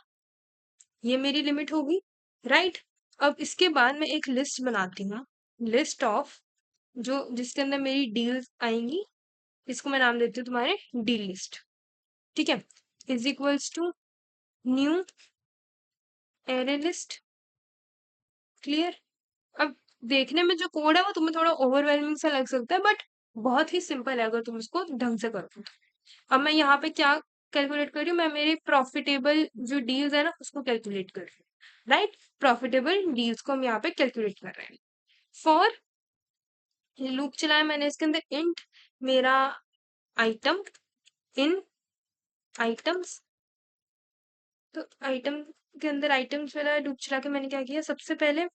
ये मेरी लिमिट होगी। राइट? अब इसके बाद मैं एक लिस्ट बनाती हूँ, लिस्ट ऑफ जो जिसके अंदर मेरी डील्स आएंगी, इसको मैं नाम देती हूँ तुम्हारे डील लिस्ट। ठीक है? Is equals to new array list. Clear? अब देखने में जो कोड है वो तुम्हें थोड़ा ओवरवेलमिंग सा लग सकता है, बट बहुत ही सिंपल है अगर तुम इसको ढंग से करो तो। अब मैं यहाँ पे क्या कैलकुलेट कर रही हूँ, मैं मेरी प्रॉफिटेबल जो डील्स है ना उसको कैलकुलेट कर रही हूँ। राइट? प्रॉफिटेबल डील्स को हम यहाँ पे कैलकुलेट कर रहे हैं। फॉर लूप चलाया मैंने इसके अंदर, इंट मेरा आइटम इन आइटम्स। तो आइटम के अंदर आइटम्स वाला लूप चला के मैंने क्या किया, सबसे पहले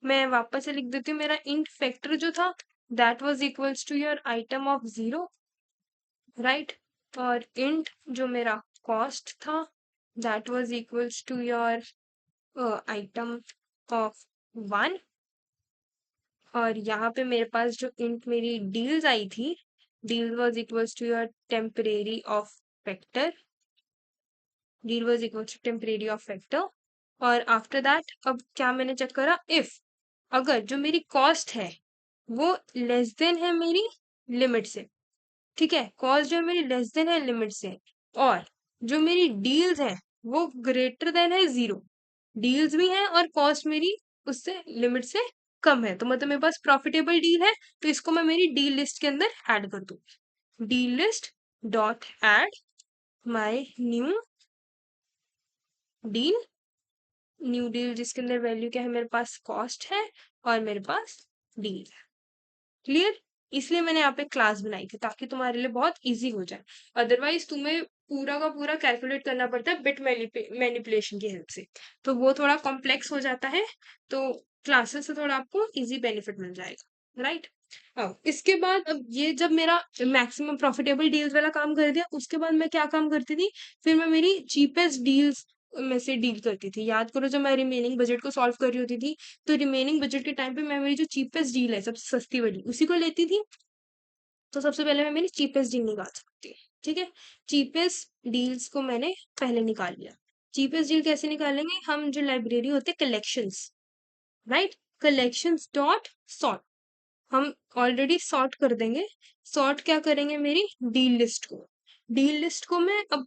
मैं वापस से लिख देती हूँ मेरा इंट फैक्टर जो था that was equals to your item of 0। Right? और इंट जो मेरा कॉस्ट था that was equals to your item of 1। और यहाँ पे मेरे पास जो इंट मेरी डील्स आई थी, deal was equals to your temporary of factor, deal was equals to temporary of factor. और आफ्टर दैट अब क्या मैंने चेक करा, इफ अगर जो मेरी कॉस्ट है वो लेस देन है मेरी लिमिट से, ठीक है, कॉस्ट जो है मेरी लेस देन है लिमिट से, और जो मेरी डील्स है वो ग्रेटर देन है 0, डील्स भी है और कॉस्ट मेरी उससे लिमिट से कम है, तो मतलब मेरे पास प्रॉफिटेबल डील है, तो इसको मैं मेरी डील लिस्ट के अंदर ऐड कर दूंगी। Deal list dot add my new deal, new deal जिसके अंदर वैल्यू क्या है, मेरे पास कॉस्ट है और मेरे पास डील है। क्लियर? इसलिए मैंने यहाँ पे क्लास बनाई थी ताकि तुम्हारे लिए बहुत इजी हो जाए। अदरवाइज तुम्हें पूरा का पूरा कैलकुलेट करना पड़ता है बिट मैनिपुलेशन की हेल्प से, तो वो थोड़ा कॉम्प्लेक्स हो जाता है। तो क्लासेस से थोड़ा आपको इजी बेनिफिट मिल जाएगा। राइट? अब इसके बाद, अब ये जब मेरा मैक्सिमम प्रॉफिटेबल डील्स वाला काम कर दिया, उसके बाद मैं क्या काम करती थी, फिर मैं मेरी चीपेस्ट डील्स में से डील करती थी। याद करो जब मैं रिमेनिंग बजट को सॉल्व कर रही होती थी, तो रिमेनिंग बजट के टाइम पे मैं मेरी जो चीपेस्ट डील है, सबसे सस्ती वाली, उसी को लेती थी। तो सबसे पहले मैं मेरी चीपेस्ट डील निकाल सकती हूँ। ठीक है? चीपेस्ट डील्स को मैंने पहले निकाल लिया। चीपेस्ट डील कैसे निकालेंगे, हम जो लाइब्रेरी होते हैं collections, right, collections dot sort, हम ऑलरेडी सॉर्ट कर देंगे। सॉर्ट क्या करेंगे, मेरी डील लिस्ट को, डील लिस्ट को मैं अब,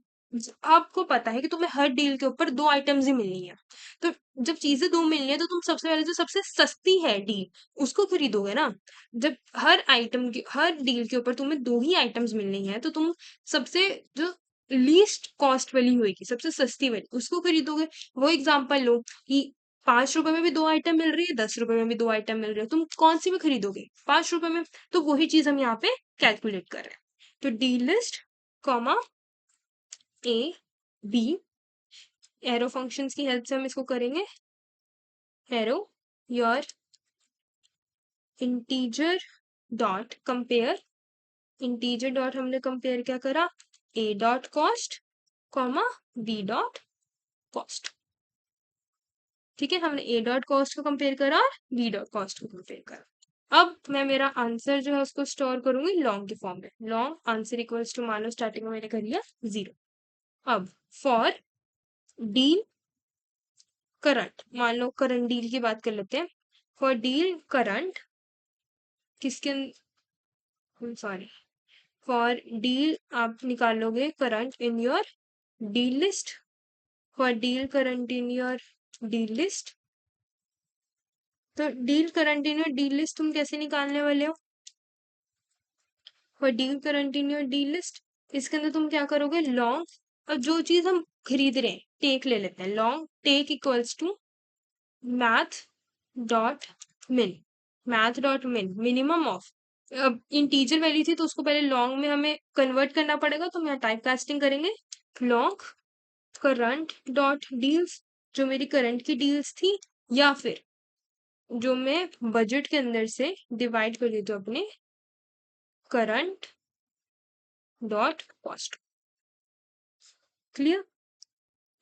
आपको पता है कि तुम्हें हर डील के ऊपर 2 आइटम्स ही मिलनी है। तो जब चीजें 2 मिलनी है तो तुम सबसे पहले जो सबसे सस्ती है डील उसको खरीदोगे ना। जब हर आइटम की, हर डील के ऊपर तुम्हें 2 ही आइटम्स मिलनी है, तो तुम सबसे जो लीस्ट कॉस्ट वाली होगी, सबसे सस्ती वाली, उसको खरीदोगे। वो एग्जांपल लो कि 5 रुपए में भी 2 आइटम मिल रही है, 10 रुपए में भी 2 आइटम मिल रही है, तुम कौन सी में खरीदोगे, 5 रुपए में। तो वही चीज हम यहाँ पे कैलकुलेट कर रहे हैं। तो D list comma A B, arrow functions की हेल्प से हम इसको करेंगे। Arrow your integer dot compare, integer dot हमने कंपेयर क्या करा, A dot cost comma B dot cost. ठीक है? हमने ए डॉट कॉस्ट को कंपेयर करा और बी डॉट कॉस्ट को कंपेयर करा। अब मैं मेरा आंसर जो है उसको स्टोर करूंगी लॉन्ग के फॉर्म में। लॉन्ग आंसर इक्वल्स टू, मान लो स्टार्टिंग में मैंने कर लिया 0। अब फॉर डील करंट, मान लो करंट डील की बात कर लेते हैं। फॉर डील करंट किसके, सॉरी, फॉर डील आप निकालोगे current in your deal list. For deal current in your deal list. तो deal current in your deal list तुम कैसे निकालने वाले हो? For deal current in your deal list, इसके अंदर तुम क्या करोगे, लॉन्ग, और जो चीज हम खरीद रहे हैं टेक ले लेते हैं, long take equals to math dot min, math dot min minimum of, अब इंटीजर वैल्यू थी तो उसको पहले लॉन्ग में हमें कन्वर्ट करना पड़ेगा, तो हम यहाँ टाइप कास्टिंग करेंगे लॉन्ग करंट डॉट डील्स, जो मेरी करंट की डील्स थी, या फिर जो मैं बजट के अंदर से डिवाइड कर देती हूँ अपने करंट डॉट कॉस्ट। क्लियर?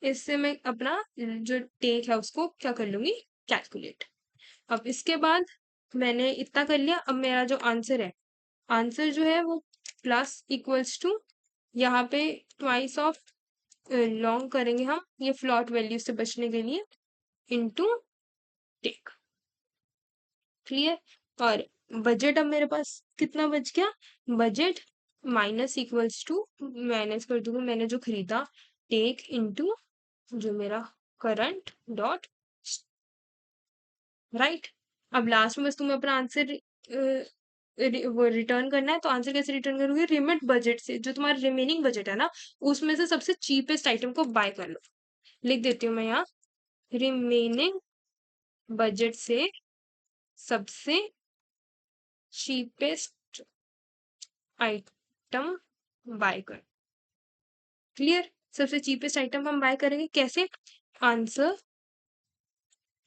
इससे मैं अपना जो टेक है उसको क्या कर लूंगी, कैलकुलेट। अब इसके बाद मैंने इतना कर लिया, अब मेरा जो आंसर है, आंसर जो है वो प्लस इक्वल्स टू, यहाँ पे ट्वाइस ऑफ लॉन्ग करेंगे हम ये फ्लॉट वैल्यू से बचने के लिए, इनटू टेक। क्लियर? और बजट अब मेरे पास कितना बच गया, budget minus equals to, minus कर दूंगी मैंने जो खरीदा, टेक इनटू जो मेरा करंट डॉट राइट। अब लास्ट में बस तुम्हें अपना आंसर वो रिटर्न करना है, तो आंसर कैसे रिटर्न करोगे, रिमिट बजट से, जो तुम्हारा रिमेनिंग बजट है ना उसमें से सबसे चीपेस्ट आइटम को बाय कर लो। लिख देती हूँ मैं यहाँ, रिमेनिंग बजट से सबसे चीपेस्ट आइटम बाय कर। क्लियर? सबसे चीपेस्ट आइटम हम बाय करेंगे कैसे, answer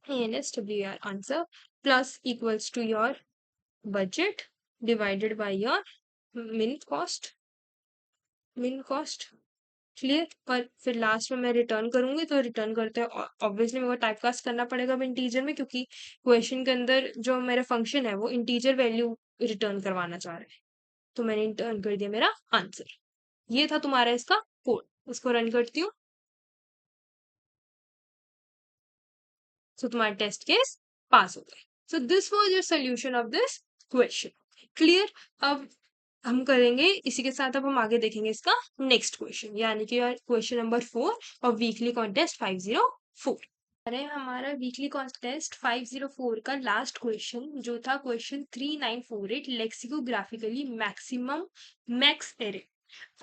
ANSWR answer plus equals to your budget divided by your min cost, min cost। Clear? और फिर लास्ट में मैं रिटर्न करूंगी, तो रिटर्न करते हैं ऑब्वियसली मेरे को टाइपकास्ट करना पड़ेगा अब इंटीजर में, क्योंकि क्वेश्चन के अंदर जो मेरा फंक्शन है वो इंटीजर वैल्यू रिटर्न करवाना चाह रहा है, तो मैंने रिटर्न कर दिया मेरा आंसर। ये था तुम्हारा इसका कोड, उसको रन करती हूँ, सो तुम्हारा टेस्ट केस पास हो गया। So this was your solution of this question. Clear? अब हम करेंगे इसी के साथ, अब हम आगे देखेंगे इसका नेक्स्ट क्वेश्चन, यानी कि क्वेश्चन नंबर 4 और वीकली कॉन्टेस्ट 504। अरे हमारा वीकली कॉन्टेस्ट 504 का लास्ट क्वेश्चन जो था क्वेश्चन 3948, लेक्सिकोग्राफिकली मैक्सिमम मैक्स एरे।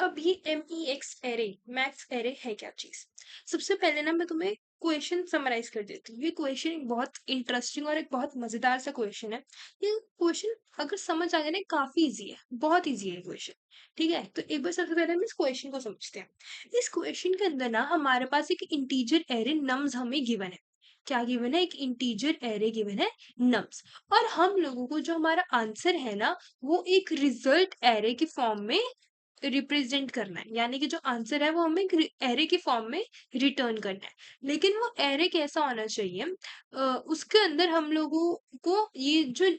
अब ये MEX एरे, मैक्स एरे है क्या चीज? सबसे पहले ना मैं तुम्हें क्वेश्चन समराइज कर देती हूँ। ये क्वेश्चन एक बहुत इंटरेस्टिंग और एक बहुत मजेदार सा क्वेश्चन है। ये क्वेश्चन अगर समझ आ जाए ना काफी इजी है, बहुत इजी है क्वेश्चन। ठीक है, तो एक बार सबसे पहले हम इस क्वेश्चन को समझते हैं। इस क्वेश्चन के अंदर ना हमारे पास एक इंटीजर एरे नम्स हमें गिवन है। क्या गिवन है? एक इंटीजर एरे गिवन है नम्स, और हम लोगों को जो हमारा आंसर है ना वो एक रिजल्ट एरे के फॉर्म में रिप्रेजेंट करना है, यानी कि जो आंसर है वो हमें एरे के फॉर्म में रिटर्न करना है। लेकिन वो एरे कैसा होना चाहिए, उसके अंदर हम लोगों को ये जो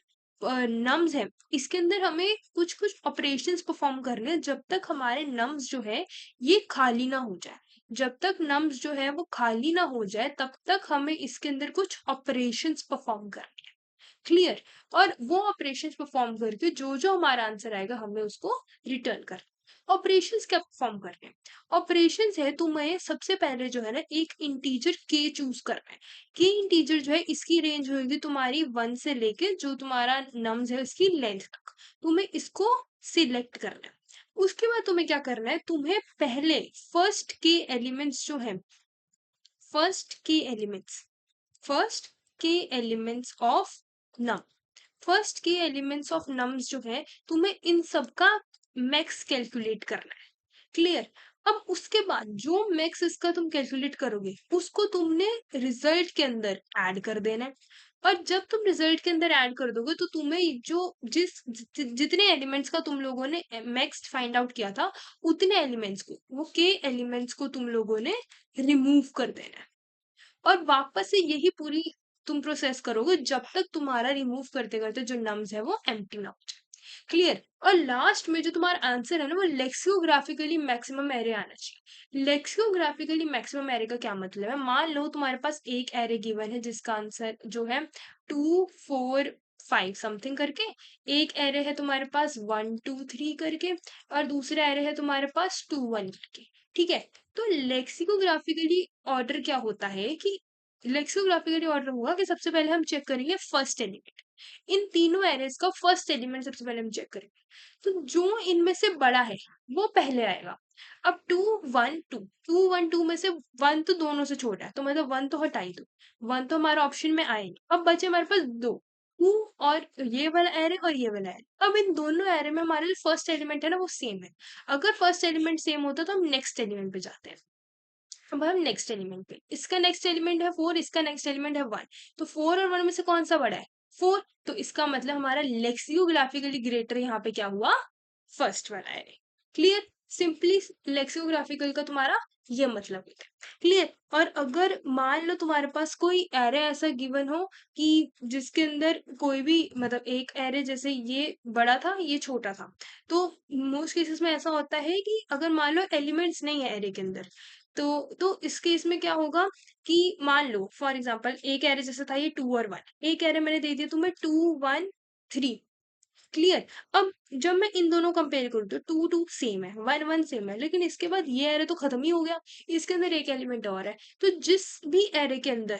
नम्स है इसके अंदर हमें कुछ कुछ ऑपरेशंस परफॉर्म करने हैं, जब तक हमारे नम्स जो है ये खाली ना हो जाए। जब तक नम्स जो है वो खाली ना हो जाए तब तक हमें इसके अंदर कुछ ऑपरेशंस परफॉर्म करने हैं। क्लियर? और वो ऑपरेशंस परफॉर्म करके जो जो हमारा आंसर आएगा हमें उसको रिटर्न करना। ऑपरेशंस क्या परफॉर्म कर रहे हैं? ऑपरेशंस है तुम्हें सबसे पहले जो है ना एक इंटीजर के चूज करना है। के इंटीजर जो है इसकी रेंज होगी तुम्हारी 1 से लेके जो तुम्हारा नम्स है उसकी लेंथ तक, तुम्हें इसको सिलेक्ट करना है। उसके बाद तुम्हें क्या करना है, तुम्हें पहले फर्स्ट के एलिमेंट्स जो है, फर्स्ट के एलिमेंट्स, फर्स्ट के एलिमेंट्स ऑफ नम, फर्स्ट के एलिमेंट्स ऑफ नम्स जो है तुम्हें इन सब का मैक्स कैलकुलेट करना है। क्लियर? अब उसके बाद जो मैक्स इसका तुम कैलकुलेट करोगे उसको तुमने रिजल्ट के अंदर ऐड कर देना है। और जब तुम रिजल्ट के अंदर ऐड कर दोगे तो तुम्हें जो जितने एलिमेंट्स का तुम लोगों ने मैक्स फाइंड आउट किया था उतने एलिमेंट्स को, वो के एलिमेंट्स को तुम लोगों ने रिमूव कर देना है। और वापस से यही पूरी तुम प्रोसेस करोगे जब तक तुम्हारा रिमूव करते करते जो नम्स है वो एम्प्टी ना हो जाए। क्लियर? और लास्ट में जो तुम्हारा आंसर है ना वो लेक्सियोग्राफिकली मैक्सिमम एरे आना चाहिए। लेक्सियोग्राफिकली मैक्सिमम एरे का क्या मतलब है, मान लो तुम्हारे पास एक एरे गिवन है जिसका आंसर जो है 2 4 5 समथिंग करके, एक एरे है तुम्हारे पास 1 2 3 करके, और दूसरा एरे है तुम्हारे पास 2 1 करके। ठीक है। तो लेक्सिकोग्राफिकली ऑर्डर क्या होता है कि लेक्सिकोग्राफिकली ऑर्डर होगा कि सबसे पहले हम चेक करेंगे फर्स्ट एलिमेंट। इन तीनों एरेज का फर्स्ट एलिमेंट सबसे पहले हम चेक करेंगे। तो जो इनमें से बड़ा है वो पहले आएगा। अब 2 1 2 में से 1 तो दोनों से छोटा है, तो मतलब 1 तो हटा ही दो। 1 तो हमारा ऑप्शन में आएगा। अब बचे हमारे पास दो, 2 और ये वाला एरे और ये वाला एरे। अब इन दोनों एरे में हमारा जो फर्स्ट एलिमेंट है ना वो सेम है। अगर फर्स्ट एलिमेंट सेम होता तो हम नेक्स्ट एलिमेंट पे जाते हैं। अब हम नेक्स्ट एलिमेंट पे, इसका नेक्स्ट एलिमेंट है 4, इसका नेक्स्ट एलिमेंट है 1। तो 4 और 1 में से कौन सा बड़ा है? 4। तो इसका मतलब हमारा लेक्सियोग्राफिकली ग्रेटर यहाँ पे क्या हुआ? फर्स्ट वाला है। क्लियर? सिंपली लेक्सियोग्राफिकल का तुम्हारा ये मतलब होता है। क्लियर? और अगर मान लो तुम्हारे पास कोई एरे ऐसा गिवन हो कि जिसके अंदर कोई भी मतलब एक एरे, जैसे ये बड़ा था ये छोटा था, तो मोस्ट केसेस में ऐसा होता है कि अगर मान लो एलिमेंट्स नहीं है एरे के अंदर, तो इस केस में क्या होगा कि मान लो फॉर एग्जांपल एक एरे जैसे था ये 2 और 1, एक एरे मैंने दे दिया तुम्हें 2 1 3। क्लियर? अब जब मैं इन दोनों कंपेयर करूँ तो 2 2 सेम है, 1 1 सेम है, लेकिन इसके बाद ये एरे तो खत्म ही हो गया। इसके अंदर एक एलिमेंट और है। तो जिस भी एरे के अंदर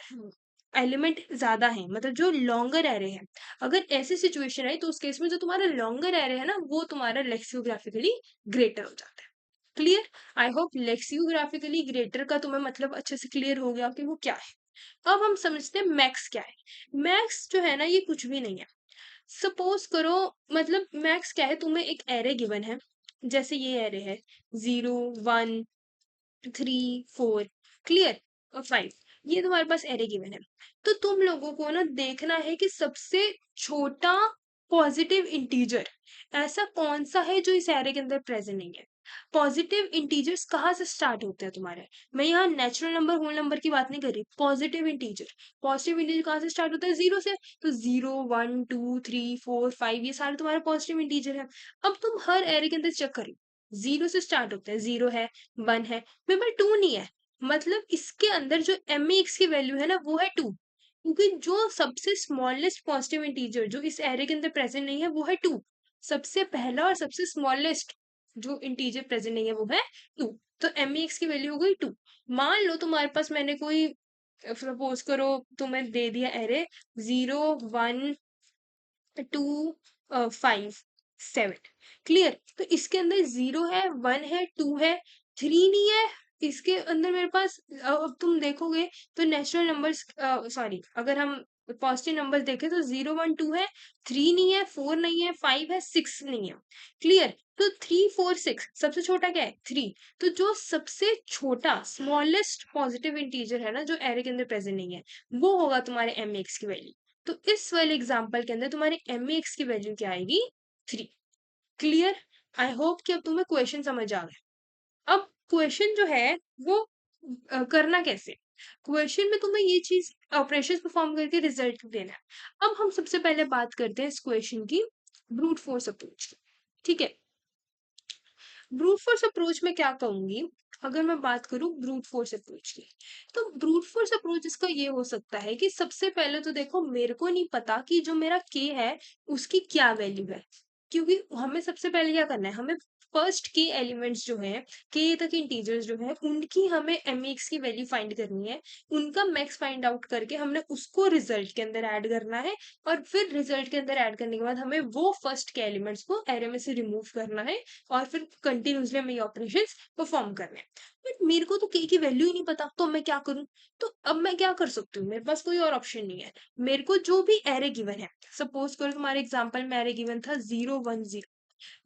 एलिमेंट ज्यादा है, मतलब जो लॉन्गर एरे है, अगर ऐसी सिचुएशन आई तो उस केस में जो तुम्हारा लॉन्गर एरे है ना वो तुम्हारा लेक्सियोग्राफिकली ग्रेटर हो जाता है। क्लियर? आई होप लेक्सियोग्राफिकली ग्रेटर का तुम्हें मतलब अच्छे से क्लियर हो गया कि वो क्या है। अब हम समझते हैं मैक्स क्या है। मैक्स जो है ना ये कुछ भी नहीं है। सपोज करो, मतलब मैक्स क्या है, तुम्हें एक एरे गिवन है, जैसे ये एरे है 0 1 3 4, क्लियर, और 5। ये तुम्हारे पास एरे गिवन है। तो तुम लोगों को ना देखना है कि सबसे छोटा पॉजिटिव इंटीजर ऐसा कौन सा है जो इस एरे के अंदर प्रेजेंट नहीं है। पॉजिटिव इंटीजर्स कहाँ से स्टार्ट होते हैं तुम्हारे? मैं यहाँ नेचुरल नंबर होल नंबर की बात नहीं कर रही, पॉजिटिव इंटीजर। पॉजिटिव इंटीजर कहाँ से स्टार्ट होता है? 0 से। तो 0 1 2 3 4 5 ये सारे तुम्हारे पॉजिटिव इंटीजर है। अब तुम हर एरे के अंदर चेक करो, 0 से स्टार्ट होते हैं, 0 है, 1 है, मेरे 2 नहीं है। मतलब इसके अंदर जो एम एक्स की वैल्यू है ना वो है 2, क्योंकि जो सबसे स्मॉलेस्ट पॉजिटिव इंटीजर जो इस एरे के अंदर प्रेजेंट नहीं है वो है 2। सबसे पहला और सबसे स्मॉलेस्ट जो इंटीजर प्रेजेंट नहीं है वो है 2। तो एम एक्स की वैल्यू हो गई 2। मान लो तुम्हारे पास मैंने कोई, सपोज करो तुम्हें दे दिया एरे 0 1 2 5 7। क्लियर? तो इसके अंदर 0 है, 1 है, 2 है, 3 नहीं है। इसके अंदर मेरे पास अब तुम देखोगे तो नेचुरल नंबर्स, सॉरी, अगर हम पॉजिटिव नंबर्स देखें तो 0 1 2 है, 3 नहीं है, 4 नहीं है, 5 है, 6 नहीं है। क्लियर? तो 3 4 6 सबसे छोटा क्या है? 3। तो जो सबसे छोटा स्मॉलेस्ट पॉजिटिव इंटीजर है ना जो एरे के अंदर प्रेजेंट नहीं है, वो होगा तुम्हारे एम एक्स की वैल्यू। तो इस वाले एग्जाम्पल के अंदर तुम्हारी एम एक्स की वैल्यू क्या आएगी? 3। क्लियर? आई होप कि अब तुम्हें क्वेश्चन समझ आ गया। अब क्वेश्चन जो है वो करना कैसे? क्वेश्चन में तुम्हें ये चीज ऑपरेशन परफॉर्म करके रिजल्ट देना है। अब हम सबसे पहले बात करते हैं इस क्वेश्चन की ब्रूट फोर्स अप्रोच की। ठीक है, ब्रूट फोर्स अप्रोच में क्या कहूंगी, अगर मैं बात करूं ब्रूट फोर्स अप्रोच की, तो ब्रूट फोर्स अप्रोच इसका ये हो सकता है कि सबसे पहले तो देखो मेरे को नहीं पता कि जो मेरा के है उसकी क्या वैल्यू है, क्योंकि हमें सबसे पहले क्या करना है, हमें फर्स्ट के एलिमेंट्स जो है, के तक इंटीजर्स जो है उनकी हमें एम एक्स की वैल्यू फाइंड करनी है। उनका मैक्स फाइंड आउट करके हमने उसको रिजल्ट के अंदर ऐड करना है, और फिर रिजल्ट के अंदर ऐड करने के बाद हमें वो फर्स्ट के एलिमेंट्स को एरे में से रिमूव करना है, और फिर कंटिन्यूसली हमें ये ऑपरेशंस परफॉर्म करने हैं। बट मेरे को तो के की वैल्यू ही नहीं पता, तो मैं क्या करूं? तो अब मैं क्या कर सकती हूँ, मेरे पास कोई और ऑप्शन नहीं है। मेरे को जो भी एरे गिवन है, सपोज करो तुम्हारे एग्जांपल में एरे गिवन था 0 1 0,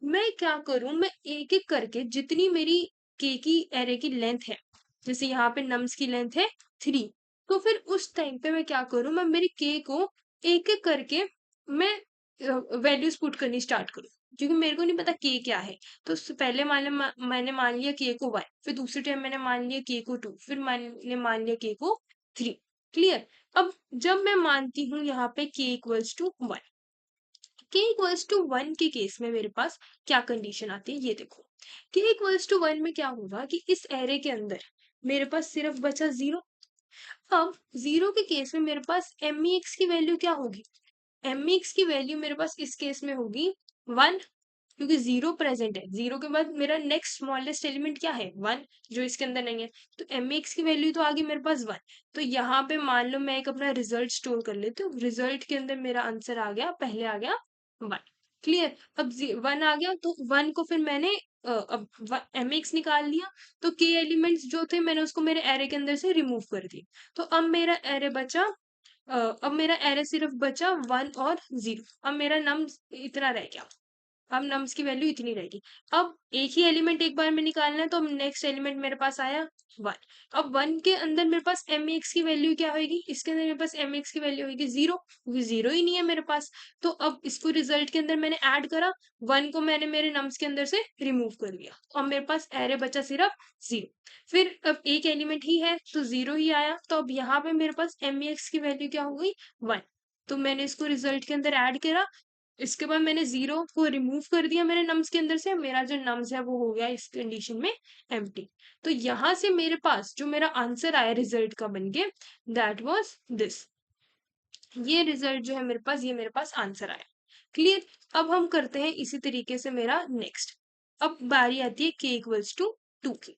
मैं क्या करूं, मैं एक एक करके जितनी मेरी के की एरे की लेंथ है, जैसे यहाँ पे नम्स की लेंथ है 3, तो फिर उस टाइम पे मैं क्या करूं, मैं मेरी के को एक एक करके मैं वैल्यूज पुट करनी स्टार्ट करूं, क्योंकि मेरे को नहीं पता के क्या है। तो उससे पहले मैंने मान लिया के को 1, फिर दूसरे टाइम मैंने मान लिया के को 2, फिर मैंने मान लिया के को 3। क्लियर? अब जब मैं मानती हूँ यहाँ पे के इक्वल्स टू 1, के इक्वल्स टू 1 के केस में मेरे पास क्या कंडीशन आती है ये देखो। के इक्वल्स टू 1 में क्या होगा कि इस एरे के अंदर मेरे पास सिर्फ बचा 0। अब 0 के केस में मेरे पास एम एक्स की वैल्यू क्या होगी? एम एक्स की वैल्यू मेरे पास इस केस में होगी 1। क्योंकि जीरो प्रेजेंट है, जीरो के बाद मेरा नेक्स्ट स्मॉलेस्ट एलिमेंट क्या है, वन, जो इसके अंदर नहीं है। तो एम एक्स की वैल्यू तो आ गई मेरे पास वन। तो यहाँ पे मान लो मैं एक अपना रिजल्ट स्टोर कर लेती हूँ, रिजल्ट के अंदर मेरा आंसर आ गया, पहले आ गया वन। क्लियर। अब वन आ गया तो वन को फिर मैंने अब एम एक्स निकाल लिया। तो के एलिमेंट्स जो थे मैंने उसको मेरे एरे के अंदर से रिमूव कर दिया। तो अब मेरा एरे बचा, अब मेरा एरे सिर्फ बचा वन और जीरो। अब मेरा नम इतना रह गया, अब नम्स की वैल्यू इतनी रहेगी। अब एक ही एलिमेंट एक बार में निकालना है, तो नेक्स्ट एलिमेंट मेरे पास आया वन। अब वन के अंदर मेरे पास एम एक्स की वैल्यू क्या होगी, इसके अंदर मेरे पास एम एक्स की वैल्यू होगी जीरो, क्योंकि जीरो ही नहीं है मेरे पास। तो अब इसको रिजल्ट के अंदर मैंने ऐड करा, वन को मैंने मेरे नम्स के अंदर से रिमूव कर दिया। अब मेरे पास एरे बचा सिर्फ जीरो। फिर अब एक एलिमेंट ही है तो जीरो ही आया। तो अब यहाँ पे मेरे पास एम एक्स की वैल्यू क्या हो गई, वन। तो मैंने इसको रिजल्ट के अंदर ऐड करा, इसके बाद मैंने जीरो को रिमूव कर दिया मेरे नम्स के अंदर से, मेरा जो नम्स है वो हो गया इस कंडीशन में एम्प्टी। तो यहां से मेरे पास जो मेरा आंसर आया रिजल्ट का बन के, दैट वाज दिस। ये रिजल्ट जो है मेरे पास, ये मेरे पास आंसर आया। क्लियर। अब हम करते हैं इसी तरीके से मेरा नेक्स्ट। अब बारी आती है के इक्वल्स टू टू की।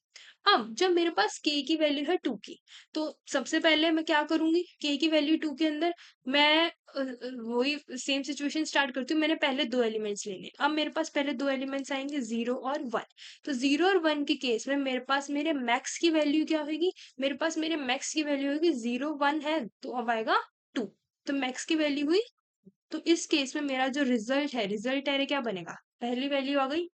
अब जब मेरे पास के की वैल्यू है टू की, तो सबसे पहले मैं क्या करूंगी, के की वैल्यू टू के अंदर मैं वही सेम सिचुएशन स्टार्ट करती हूँ। मैंने पहले दो एलिमेंट्स लेने, अब मेरे पास पहले दो एलिमेंट्स आएंगे जीरो और वन। तो जीरो और वन के केस में मेरे पास मेरे मैक्स की वैल्यू क्या होगी, मेरे पास मेरे मैक्स की वैल्यू होगी, जीरो वन है तो अब आएगा टू। तो मैक्स की वैल्यू हुई। तो इस केस में मेरा जो रिजल्ट है, रिजल्ट एरे क्या बनेगा, पहली वैल्यू आ गई,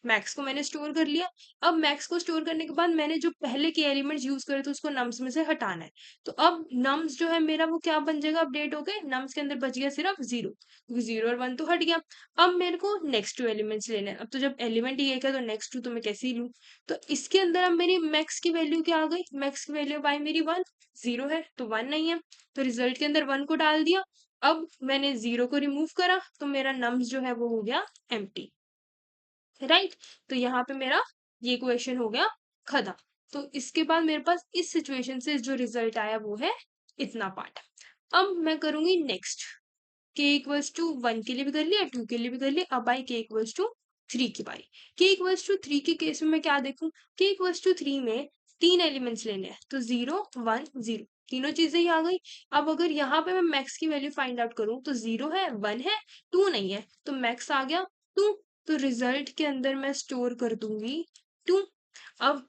मैक्स को मैंने स्टोर कर लिया। अब मैक्स को स्टोर करने के बाद मैंने जो पहले के एलिमेंट्स यूज करे थे उसको नम्स में से हटाना है। तो अब नम्स जो है मेरा वो क्या बन जाएगा, अपडेट हो गए, नम्स के अंदर बच गया सिर्फ जीरो, क्योंकि जीरो और वन तो हट गया। अब मेरे को नेक्स्ट टू एलिमेंट्स लेने हैं। अब तो जब एलिमेंट ही एक है तो नेक्स्ट टू तो मैं कैसे ही लूँ। तो इसके अंदर अब मेरी मैक्स की वैल्यू क्या आ गई, मैक्स की वैल्यू बाई मेरी वन, जीरो है तो वन नहीं है। तो रिजल्ट के अंदर वन को डाल दिया। अब मैंने जीरो को रिमूव करा तो मेरा नम्स जो है वो हो गया एम्प्टी। राइट। तो यहाँ पे मेरा ये क्वेश्चन हो गया खत्म। तो इसके बाद मेरे पास इस सिचुएशन से जो रिजल्ट आया वो है इतना पार्ट। अब मैं करूंगी नेक्स्ट। के इक्वल्स टू वन के लिए भी कर लिया, टू के लिए भी कर लिया, अब आई के इक्वल्स टू थ्री की बारी। के इक्वल्स टू थ्री के केस में मैं क्या देखूं, के इक्वल्स टू थ्री में तीन एलिमेंट्स लेने हैं, तो जीरो वन जीरो, तीनों चीजें ही आ गई। अब अगर यहाँ पे मैं मैक्स की वैल्यू फाइंड आउट करूं तो जीरो है, वन है, टू नहीं है, तो मैक्स आ गया टू। तो रिजल्ट के अंदर मैं स्टोर कर दूंगी टू। अब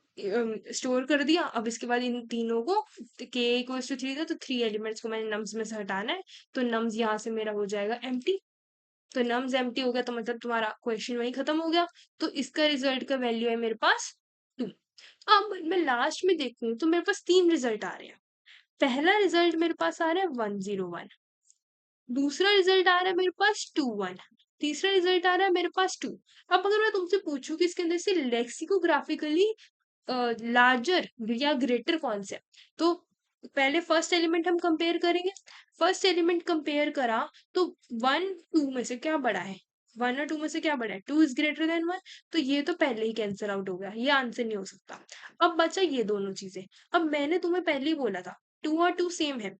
स्टोर कर दिया। अब इसके बाद इन तीनों को, के इक्वल्स टू थ्री था तो थ्री एलिमेंट्स को मैंने नम्स में से हटाना है। तो नम्स यहाँ से मेरा हो जाएगा एम्प्टी। तो नम्स एम्प्टी हो गया तो मतलब तुम्हारा क्वेश्चन वही खत्म हो गया। तो इसका रिजल्ट का वैल्यू है मेरे पास टू। अब मैं लास्ट में देखूं तो मेरे पास तीन रिजल्ट आ रहे हैं। पहला रिजल्ट मेरे पास आ रहा है वन जीरो वन, दूसरा रिजल्ट आ रहा है मेरे पास टू वन, तीसरा रिजल्ट आ रहा है मेरे पास टू। अब अगर मैं तुमसे पूछूं कि इसके अंदर से लेक्सिकोग्राफिकली लार्जर या ग्रेटर कौन से, तो पहले फर्स्ट एलिमेंट हम कंपेयर करेंगे। फर्स्ट एलिमेंट कंपेयर करा तो वन टू में से क्या बड़ा है, वन और टू में से क्या बड़ा है, two is greater than one. तो ये तो पहले ही कैंसिल आउट हो गया, ये आंसर नहीं हो सकता। अब बचा ये दोनों चीजें। अब मैंने तुम्हें पहले ही बोला था टू और टू सेम है,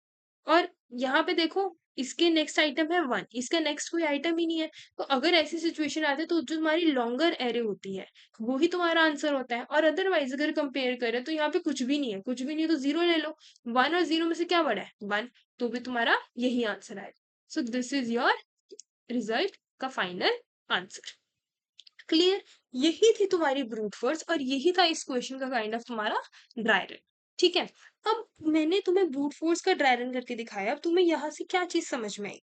और यहाँ पे देखो इसके नेक्स्ट आइटम है वन, इसका नेक्स्ट कोई आइटम ही नहीं है। तो अगर ऐसी सिचुएशन आती है तो जो तुम्हारी लॉन्गर एरे होती है वो ही तुम्हारा आंसर होता है। और अदरवाइज अगर कंपेयर करें तो यहाँ पे कुछ भी नहीं है, कुछ भी नहीं है तो जीरो ले लो। वन और जीरो में से क्या बड़ा है, वन, तो भी तुम्हारा यही आंसर आएगा। So this is your result का फाइनल आंसर। क्लियर। यही थी तुम्हारी ब्रूट फोर्स और यही था इस क्वेश्चन का काइंड ऑफ तुम्हारा ड्राई रन। ठीक है। अब मैंने तुम्हें ब्रूट फोर्स का ड्राई रन करके दिखाया, अब तुम्हें यहाँ से क्या चीज समझ में आई।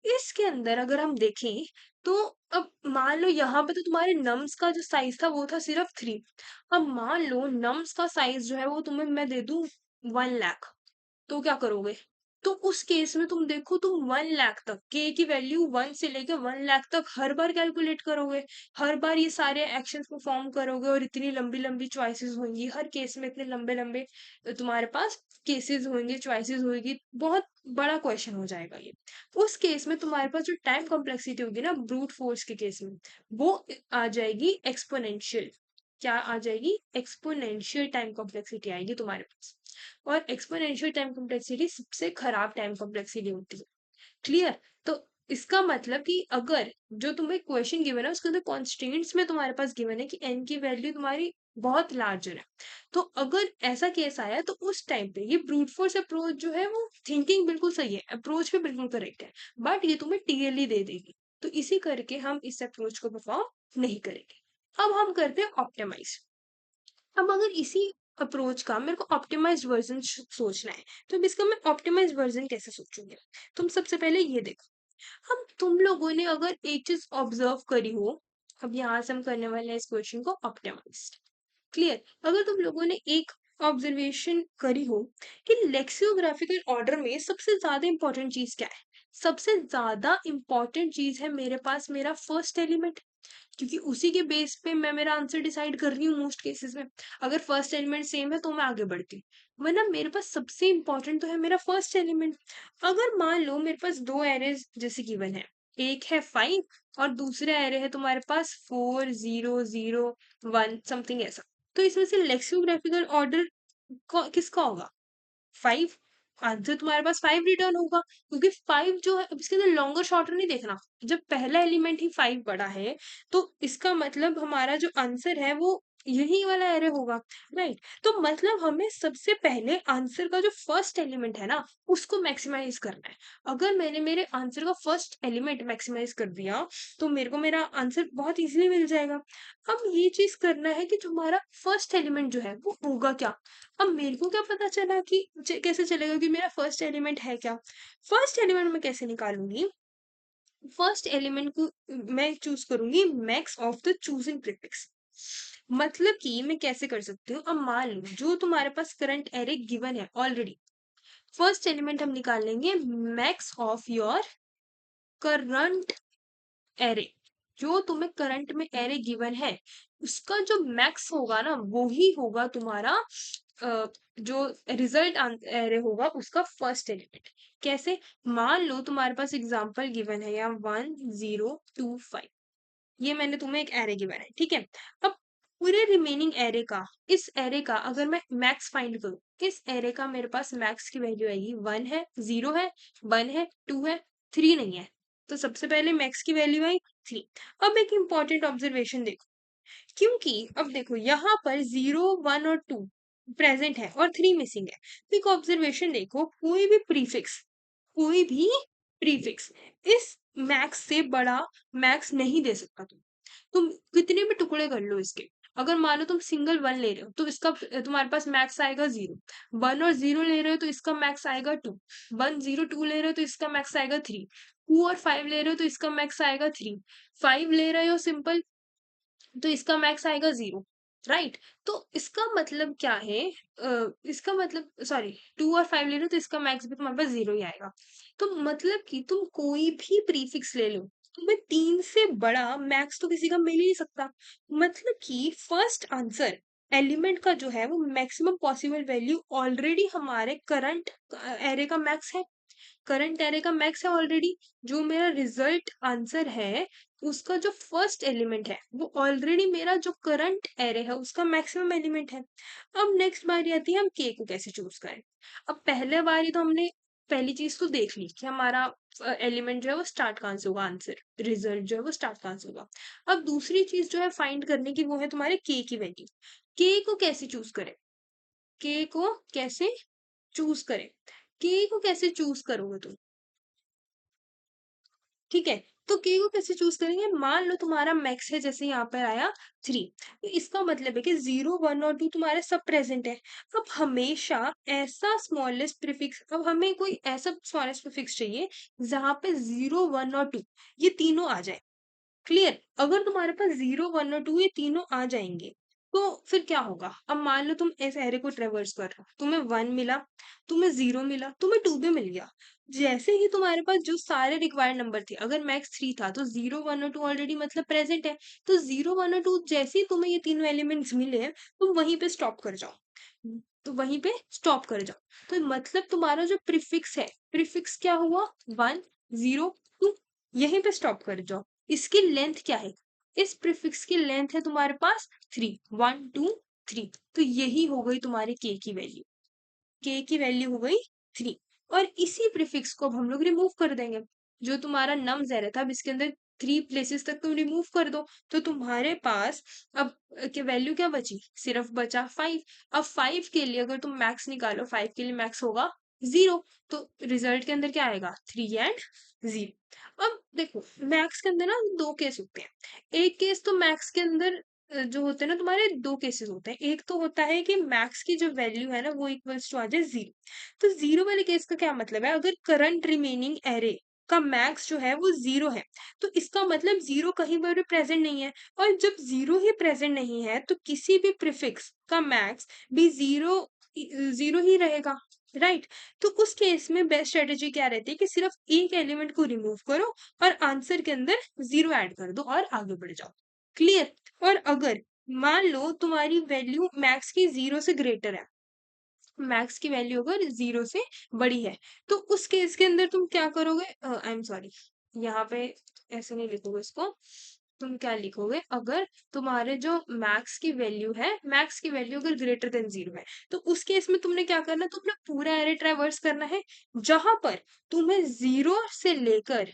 इसके अंदर अगर हम देखें तो अब मान लो यहाँ पे तो तुम्हारे नम्स का जो साइज था वो था सिर्फ थ्री। अब मान लो नम्स का साइज जो है वो तुम्हें मैं दे दूं 1 लाख, तो क्या करोगे। तो उस केस में तुम देखो, तुम 1 लाख तक के की वैल्यू वन से लेकर 1 लाख तक हर बार कैलकुलेट करोगे, हर बार ये सारे एक्शंस परफॉर्म करोगे, और इतनी लंबी लंबी चॉइसेस होंगी, हर केस में इतने लंबे लंबे तुम्हारे पास केसेस होंगे, चॉइसेस होगी, बहुत बड़ा क्वेश्चन हो जाएगा ये। उस केस में तुम्हारे पास जो टाइम कॉम्प्लेक्सिटी होगी ना ब्रूट फोर्स के केस में, वो आ जाएगी एक्सपोनेंशियल। क्या आ जाएगी, एक्सपोनेंशियल टाइम कॉम्प्लेक्सिटी आएगी तुम्हारे पास। और एक्सपोनेंशियल टाइम कॉम्प्लेक्सिटी सबसे खराब टाइम कॉम्प्लेक्सिटी होती है। क्लियर। तो इसका मतलब कि अगर जो तुम्हें क्वेश्चन गिवन है उसके अंदर कॉन्स्टेंट्स में तुम्हारे पास गिवन है कि n की वैल्यू तुम्हारी बहुत लार्जर है, तो अगर ऐसा केस आया तो उस टाइम पे ये ब्रूट फोर्स अप्रोच जो है वो थिंकिंग बिल्कुल सही है, अप्रोच भी बिल्कुल करेक्ट है, बट ये तुम्हें टीएलई दे देगी, तो इसी करके हम इस अप्रोच को परफॉर्म नहीं करेंगे। अब हम करते हैं ऑप्टिमाइज। अब अगर इसी अप्रोच का मेरे को ऑप्टिमाइज्ड वर्जन सोचना है, तो अब इसका मैं ऑप्टिमाइज्ड वर्जन कैसे सोचूंगी? तुम सबसे पहले ये देखो, हम तुम लोगों ने अगर एक चीज ऑब्जर्व करी हो, अब यहाँ से हम करने वाले हैं इस क्वेश्चन को ऑप्टिमाइज। क्लियर? अगर तुम लोगों ने एक ऑब्जर्वेशन करी हो कि लेक्सियोग्राफिकल ऑर्डर में सबसे ज्यादा इंपॉर्टेंट चीज क्या है? सबसे ज्यादा इंपॉर्टेंट चीज है मेरे पास मेरा फर्स्ट एलिमेंट, क्योंकि उसी के बेस पे मैं मेरा आंसर डिसाइड कर रही हूँ मोस्ट केसेस में। अगर फर्स्ट एलिमेंट सेम है तो मैं आगे बढ़ती हूँ, वरना मेरे पास सबसे इंपॉर्टेंट तो है मेरा फर्स्ट एलिमेंट। अगर मान लो मेरे पास दो एरेज जैसे गिवन है, एक है 5 और दूसरा एरे है तुम्हारे पास 4 0 0 1 समथिंग ऐसा, तो इसमें से लेक्सियोग्राफिकल ऑर्डर किसका होगा? 5। आंसर तुम्हारे पास 5 रिटर्न होगा, क्योंकि 5 जो है, अब इसके अंदर लॉन्गर शॉर्टर नहीं देखना, जब पहला एलिमेंट ही 5 बड़ा है तो इसका मतलब हमारा जो आंसर है वो यही वाला एरे होगा, राइट? तो मतलब हमें सबसे पहले आंसर का जो फर्स्ट एलिमेंट है ना उसको मैक्सिमाइज करना है। अगर मैंने मेरे आंसर का फर्स्ट एलिमेंट मैक्सिमाइज कर दिया तो मेरे को मेरा आंसर बहुत इजीली मिल जाएगा। अब ये चीज करना है कि तुम्हारा फर्स्ट एलिमेंट जो है वो होगा क्या। अब मेरे को क्या पता चला कि कैसे चलेगा कि मेरा फर्स्ट एलिमेंट है क्या? फर्स्ट एलिमेंट मैं कैसे निकालूंगी? फर्स्ट एलिमेंट को मैं चूज करूंगी max of the choosing prefix. मतलब कि मैं कैसे कर सकती हूँ, अब मान लो जो तुम्हारे पास करंट एरे गिवन है ऑलरेडी, फर्स्ट एलिमेंट हम निकाल लेंगे max of your current array. जो तुम्हें करंट में एरे गिवन है उसका जो मैक्स होगा ना वो ही होगा तुम्हारा जो रिजल्ट एरे होगा उसका फर्स्ट एलिमेंट। कैसे? मान लो तुम्हारे पास एग्जांपल गिवन है या 1 0 2 5, ये मैंने तुम्हें एक एरे गिवन है, ठीक है? अब पूरे रिमेनिंग एरे का, इस एरे का अगर मैं मैक्स फाइंड करूं, इस एरे का मेरे पास मैक्स की वैल्यू आएगी 1 है, 0 है, 1 है, 2 है, 3 नहीं है। तो सबसे पहले मैक्स की वैल्यू आई 3। अब एक इंपॉर्टेंट ऑब्जर्वेशन देखो, क्योंकि अब देखो यहाँ पर 0 1 और 2 प्रेजेंट है और 3 मिसिंग है, तो एक ऑब्जर्वेशन देखो, कोई भी प्रीफिक्स इस मैक्स से बड़ा मैक्स नहीं दे सकता। तुम कितने भी टुकड़े कर लो इसके, अगर मान लो तुम सिंगल 1 ले रहे हो तो इसका तुम्हारे पास मैक्स आएगा 0, 1 और 0 ले रहे हो तो इसका मैक्स आएगा 2, 1 0 2 ले रहे हो तो इसका मैक्स आएगा 3, 2 और 5 ले रहे हो तो इसका मैक्स आएगा 3, 5 ले रहे हो सिंपल तो इसका मैक्स आएगा 0, राइट? तो इसका मतलब क्या है? इसका मतलब सॉरी, 2 और 5 ले लो तो इसका मैक्स भी तुम्हारे पास 0 ही आएगा। तो मतलब कि तुम कोई भी प्रीफिक्स ले लो, तुम्हें 3 से बड़ा मैक्स तो किसी का मिल ही नहीं सकता। मतलब कि फर्स्ट आंसर एलिमेंट का जो है वो मैक्सिमम पॉसिबल वैल्यू ऑलरेडी हमारे करंट एरे का मैक्स है, करंट एरे का मैक्स है ऑलरेडी। जो मेरा रिजल्ट आंसर है उसका जो फर्स्ट एलिमेंट है वो ऑलरेडी मेरा जो करंट एरे है उसका मैक्सिमम एलिमेंट है। अब नेक्स्ट बारी आती है हम के को कैसे चूज करें। अब पहले बारी तो हमने पहली चीज तो देख ली कि हमारा एलिमेंट जो है वो स्टार्ट कहाँ से होगा, आंसर रिजल्ट जो है वो स्टार्ट कहाँ से होगा। अब दूसरी चीज जो है फाइंड करने की वो है तुम्हारे के की वैल्यू। के को कैसे चूज करें? के को कैसे चूज करें? के को कैसे चूज करोगे तुम? ठीक है, तो के को कैसे चूज करेंगे? मान लो तुम्हारा मैक्स है जैसे यहाँ पर आया 3, तो इसका मतलब है कि 0 1 और 2 तुम्हारे सब प्रेजेंट है। अब हमेशा ऐसा स्मॉलेस्ट प्रीफिक्स, अब हमें कोई ऐसा स्मॉलेस्ट प्रीफिक्स चाहिए जहां पे 0 1 और 2 ये तीनों आ जाए। क्लियर? अगर तुम्हारे पास 0 1 और 2 ये तीनों आ जाएंगे तो फिर क्या होगा? अब मान लो तुम इस एरे को ट्रेवर्स कर रहे हो, तुम्हें 1 मिला, तुम्हें 0 मिला, तुम्हें 2 भी मिल गया। जैसे ही तुम्हारे पास जो सारे रिक्वायर्ड नंबर थे, अगर मैक्स 3 था तो 0 1 और 2 ऑलरेडी मतलब प्रेजेंट है, तो 0 1 और 2 जैसे ही तुम्हें ये तीनों एलिमेंट्स मिले तुम वहीं पे स्टॉप कर जाओ, तो वहीं पे स्टॉप कर जाओ। तो मतलब तुम्हारा जो प्रीफिक्स है, प्रीफिक्स क्या हुआ? 1 0 2, यहीं पे स्टॉप कर जाओ। इसकी लेंथ क्या है? इस प्रीफिक्स की लेंथ है तुम्हारे पास 3, 1 2 3, तो यही हो गई तुम्हारी के की वैल्यू। के की वैल्यू हो गई 3, और इसी प्रीफिक्स को अब हम लोग रिमूव कर देंगे। जो तुम्हारा नम्स एरे था, अब इसके अंदर 3 प्लेसेस तक तुम रिमूव कर दो, तो तुम्हारे पास अब के वैल्यू क्या बची, सिर्फ बचा 5। अब 5 के लिए अगर तुम मैक्स निकालो, 5 के लिए मैक्स होगा 0, तो रिजल्ट के अंदर क्या आएगा, 3 एंड 0। अब देखो मैक्स के अंदर ना दो केस होते हैं। एक केस तो मैक्स के अंदर जो होते हैं ना, तुम्हारे दो केसेस होते हैं। एक तो होता है कि मैक्स की जो वैल्यू है ना वो इक्वल्स टू आ जाए 0। तो 0 वाले केस का क्या मतलब है, अगर करंट रिमेनिंग एरे का मैक्स जो है वो 0 है, तो इसका मतलब 0 कहीं पर भी प्रेजेंट नहीं है। और जब 0 ही प्रेजेंट नहीं है तो किसी भी प्रीफिक्स का मैक्स भी 0 ही रहेगा, राइट। तो उस केस में बेस्ट स्ट्रेटेजी क्या रहती है कि सिर्फ एक एलिमेंट को रिमूव करो और आंसर के अंदर 0 ऐड कर दो और आगे बढ़ जाओ। क्लियर। और अगर मान लो तुम्हारी वैल्यू मैक्स की 0 से ग्रेटर है, मैक्स की वैल्यू अगर 0 से बड़ी है, तो उस केस के अंदर तुम क्या करोगे, आई एम सॉरी, यहाँ पे ऐसे नहीं लिखोगे इसको, तुम क्या लिखोगे, अगर तुम्हारे जो मैक्स की वैल्यू है, मैक्स की वैल्यू अगर ग्रेटर देन 0 है, तो उस केस में तुमने क्या करना, तुमने पूरा एरे ट्रैवर्स करना है, जहां पर तुम्हें 0 से लेकर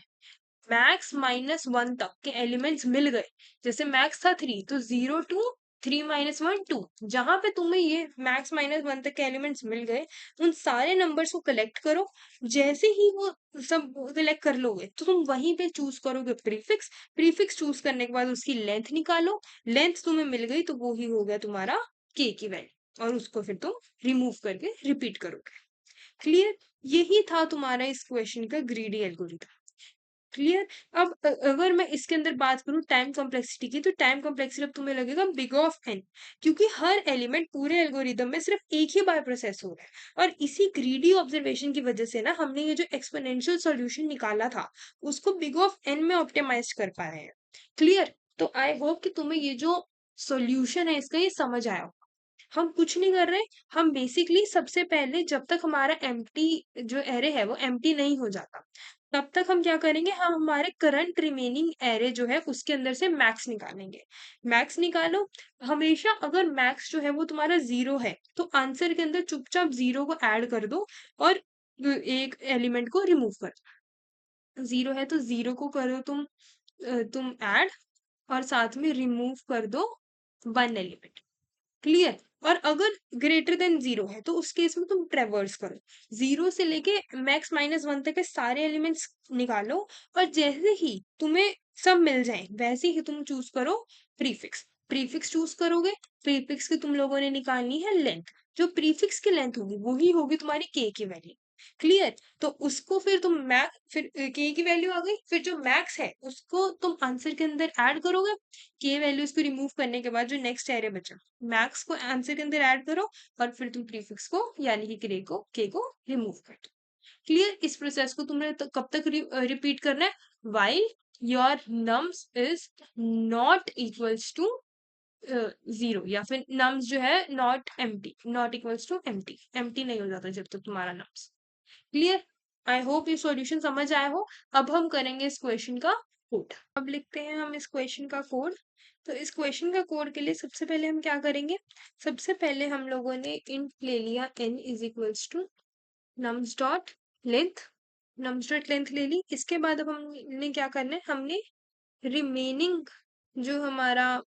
मैक्स -1 तक के एलिमेंट्स मिल गए। जैसे मैक्स था 3, तो 0 टू 3 -1 2, जहां पे तुम्हें ये मैक्स -1 तक के एलिमेंट्स मिल गए, उन सारे नंबर्स को कलेक्ट करो। जैसे ही वो सब कलेक्ट कर लोगे तो तुम वहीं पे चूज करोगे प्रीफिक्स। प्रीफिक्स चूज करने के बाद उसकी लेंथ निकालो, लेंथ तुम्हें मिल गई तो वो ही हो गया तुम्हारा के की वैल्यू, और उसको फिर तुम रिमूव करके रिपीट करोगे। क्लियर। यही था तुम्हारा इस क्वेश्चन का ग्रीडी एल्गोरिथम। क्लियर। अब अगर मैं इसके अंदर बात करूं टाइम कॉम्प्लेक्सिटी की, तो टाइम कॉम्प्लेक्सिटी अब तुम्हें लगेगा बिग ऑफ एन, क्योंकि हर एलिमेंट पूरे एल्गोरिदम में सिर्फ एक ही बार प्रोसेस हो रहा है। और इसी ग्रीडी ऑब्जर्वेशन की वजह से ना हमने ये जो एक्सपोनेंशियल सॉल्यूशन निकाला था उसको बिग ऑफ एन में ऑप्टिमाइज कर पा रहे हैं। क्लियर। तो आई होप कि तुम्हें ये जो सॉल्यूशन है इसका ये समझ आया हो। हम कुछ नहीं कर रहे, हम बेसिकली सबसे पहले जब तक हमारा एम्प्टी जो एरे है वो एम्प्टी नहीं हो जाता, तब तक हम क्या करेंगे, हम हमारे करंट रिमेनिंग एरे जो है उसके अंदर से मैक्स निकालेंगे। मैक्स निकालो, हमेशा अगर मैक्स जो है वो तुम्हारा 0 है तो आंसर के अंदर चुपचाप 0 को ऐड कर दो और एक एलिमेंट को रिमूव कर दो। 0 है तो 0 को करो तुम ऐड, और साथ में रिमूव कर दो 1 एलिमेंट। क्लियर। और अगर ग्रेटर देन 0 है तो उस केस में तुम ट्रेवर्स करो, 0 से लेके मैक्स -1 तक के सारे एलिमेंट्स निकालो, और जैसे ही तुम्हें सब मिल जाए वैसे ही तुम चूज करो प्रीफिक्स। प्रीफिक्स चूज करोगे, प्रीफिक्स की तुम लोगों ने निकालनी है लेंथ। जो प्रीफिक्स की लेंथ होगी वही होगी तुम्हारी के की वैल्यू। क्लियर। तो उसको फिर तुम फिर के की वैल्यू आ गई, फिर जो मैक्स है उसको तुम आंसर के अंदर ऐड करोगे। के वैल्यूज को रिमूव करने के बाद जो नेक्स्ट एरे बचा, मैक्स को आंसर के अंदर ऐड करो, और फिर तुम प्रीफिक्स को यानी कि के को रिमूव कर दो। क्लियर। इस प्रोसेस को तुमने कब तक रिपीट करना है, while your nums is not equals to 0, या फिर नम्स जो है not empty, not equals to empty, empty नहीं हो जाता जब तक तुम्हारा नम्स। क्लियर। आई होप ये सॉल्यूशन समझ आया हो। अब हम करेंगे इस क्वेश्चन का कोड। अब लिखते हैं हम इस क्वेश्चन का कोड। तो इस क्वेश्चन का कोड के लिए सबसे पहले हम क्या करेंगे, सबसे पहले हम लोगों ने इंट ले लिया n is equals to nums dot length, nums dot length ले ली। इसके बाद अब हमने क्या करना है, हमने रिमेनिंग जो हमारा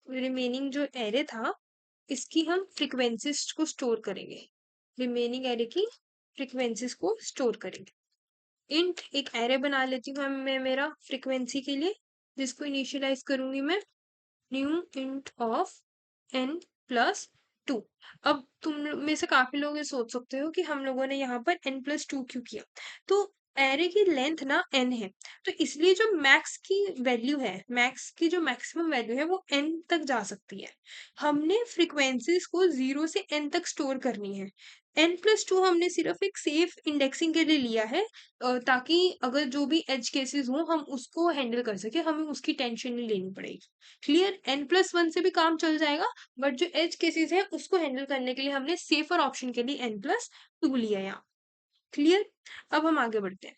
रिमेनिंग जो एरे था इसकी हम फ्रीक्वेंसीज को स्टोर करेंगे, रिमेनिंग एरे की फ्रीक्वेंसीज को स्टोर करेंगे। इंट एक एरे बना लेती हूँ मैं मेरा फ्रीक्वेंसी के लिए, जिसको इनिशियलाइज करूंगी मैं न्यू इंट ऑफ n+2। अब तुम में से काफी लोग ये सोच सकते हो कि हम लोगों ने यहाँ पर n+2 क्यों किया। तो एरे की लेंथ ना n है, तो इसलिए जो मैक्स की वैल्यू है, मैक्स की जो मैक्सिमम वैल्यू है वो n तक जा सकती है। हमने फ्रीक्वेंसीज को 0 से n तक स्टोर करनी है। n+2 हमने सिर्फ एक सेफ इंडेक्सिंग के लिए लिया है, ताकि अगर जो भी एज केसेस हो हम उसको हैंडल कर सके, हमें उसकी टेंशन नहीं लेनी पड़ेगी। क्लियर। n+1 से भी काम चल जाएगा, बट जो एज केसेस है उसको हैंडल करने के लिए हमने सेफर ऑप्शन के लिए n+2 लिया यहाँ। क्लियर। अब हम आगे बढ़ते हैं,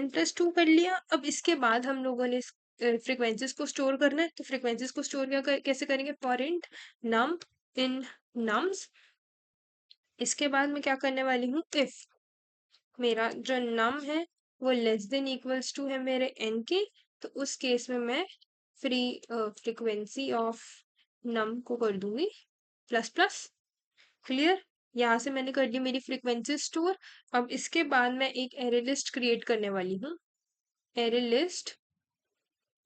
n+2 कर लिया। अब इसके बाद हम लोगों ने फ्रीक्वेंसीज को स्टोर करना है, तो फ्रीक्वेंसीज को स्टोर कैसे करेंगे, for int num in nums. इसके बाद मैं क्या करने वाली हूँ, इफ मेरा जो नम है वो लेस देन इक्वल्स टू है मेरे n के, तो उस केस में मैं फ्रीक्वेंसी ऑफ नम को कर दूंगी प्लस प्लस। क्लियर? यहाँ से मैंने कर दी मेरी फ्रीक्वेंसी स्टोर। अब इसके बाद मैं एक एरे लिस्ट क्रिएट करने वाली हूँ। Array list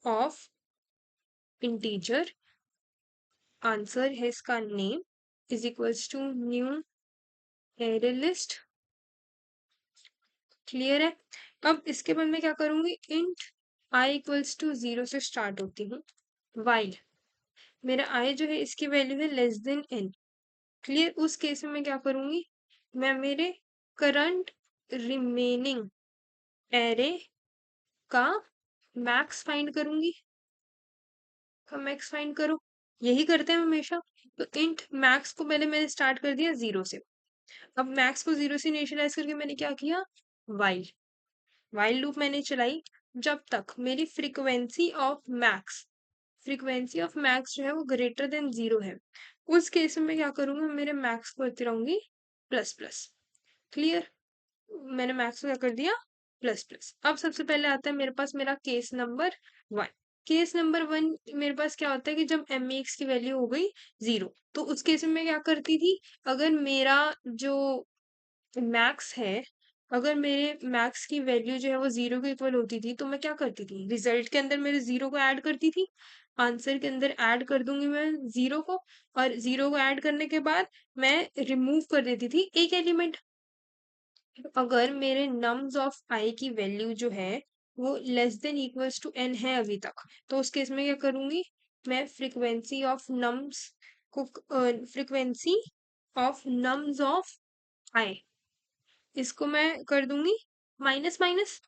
of integer, answer है इसका name, is equals to new array list. Clear है? अब इसके बाद मैं क्या करूंगी, इंट आई इक्वल्स टू 0 से स्टार्ट होती हूँ, वाइल मेरा आई जो है इसकी वैल्यू है लेस देन n। क्लियर? उस केस में मैं क्या करूंगी, मैं मेरे करंट रिमेनिंग एरे का मैक्स फाइंड करूंगी। मैक्स फाइंड करो, यही करते हैं हमेशा। तो इंट मैक्स को पहले मैंने स्टार्ट कर दिया 0 से। अब मैक्स को 0 से इनिशियलाइज करके मैंने क्या किया, वाइल वाइल लूप मैंने चलाई जब तक मेरी फ्रीक्वेंसी ऑफ मैक्स जो है वो ग्रेटर देन 0 है। उस केस में मैं क्या करूंगी, मेरे मैक्स को करती रहूंगी प्लस प्लस। क्लियर? मैंने मैक्स को क्या कर दिया, प्लस प्लस। अब सबसे पहले आता है मेरे पास मेरा केस नंबर 1। केस नंबर 1 मेरे पास क्या होता है कि जब एम एक्स की वैल्यू हो गई 0, तो उस केस में मैं क्या करती थी, अगर मेरा जो मैक्स है, अगर मेरे मैक्स की वैल्यू जो है वो 0 के इक्वल होती थी, तो मैं क्या करती थी, रिजल्ट के अंदर मेरे 0 को ऐड करती थी। आंसर के अंदर ऐड कर दूंगी मैं 0 को, और 0 को ऐड करने के बाद मैं रिमूव कर देती थी एक एलिमेंट। अगर मेरे नम्स ऑफ आई की वैल्यू जो है वो less than equals to n है अभी तक, तो उस केस में क्या करूंगी, मैं फ्रीक्वेंसी ऑफ नम्स ऑफ आई, इसको मैं कर दूंगी माइनस माइनस।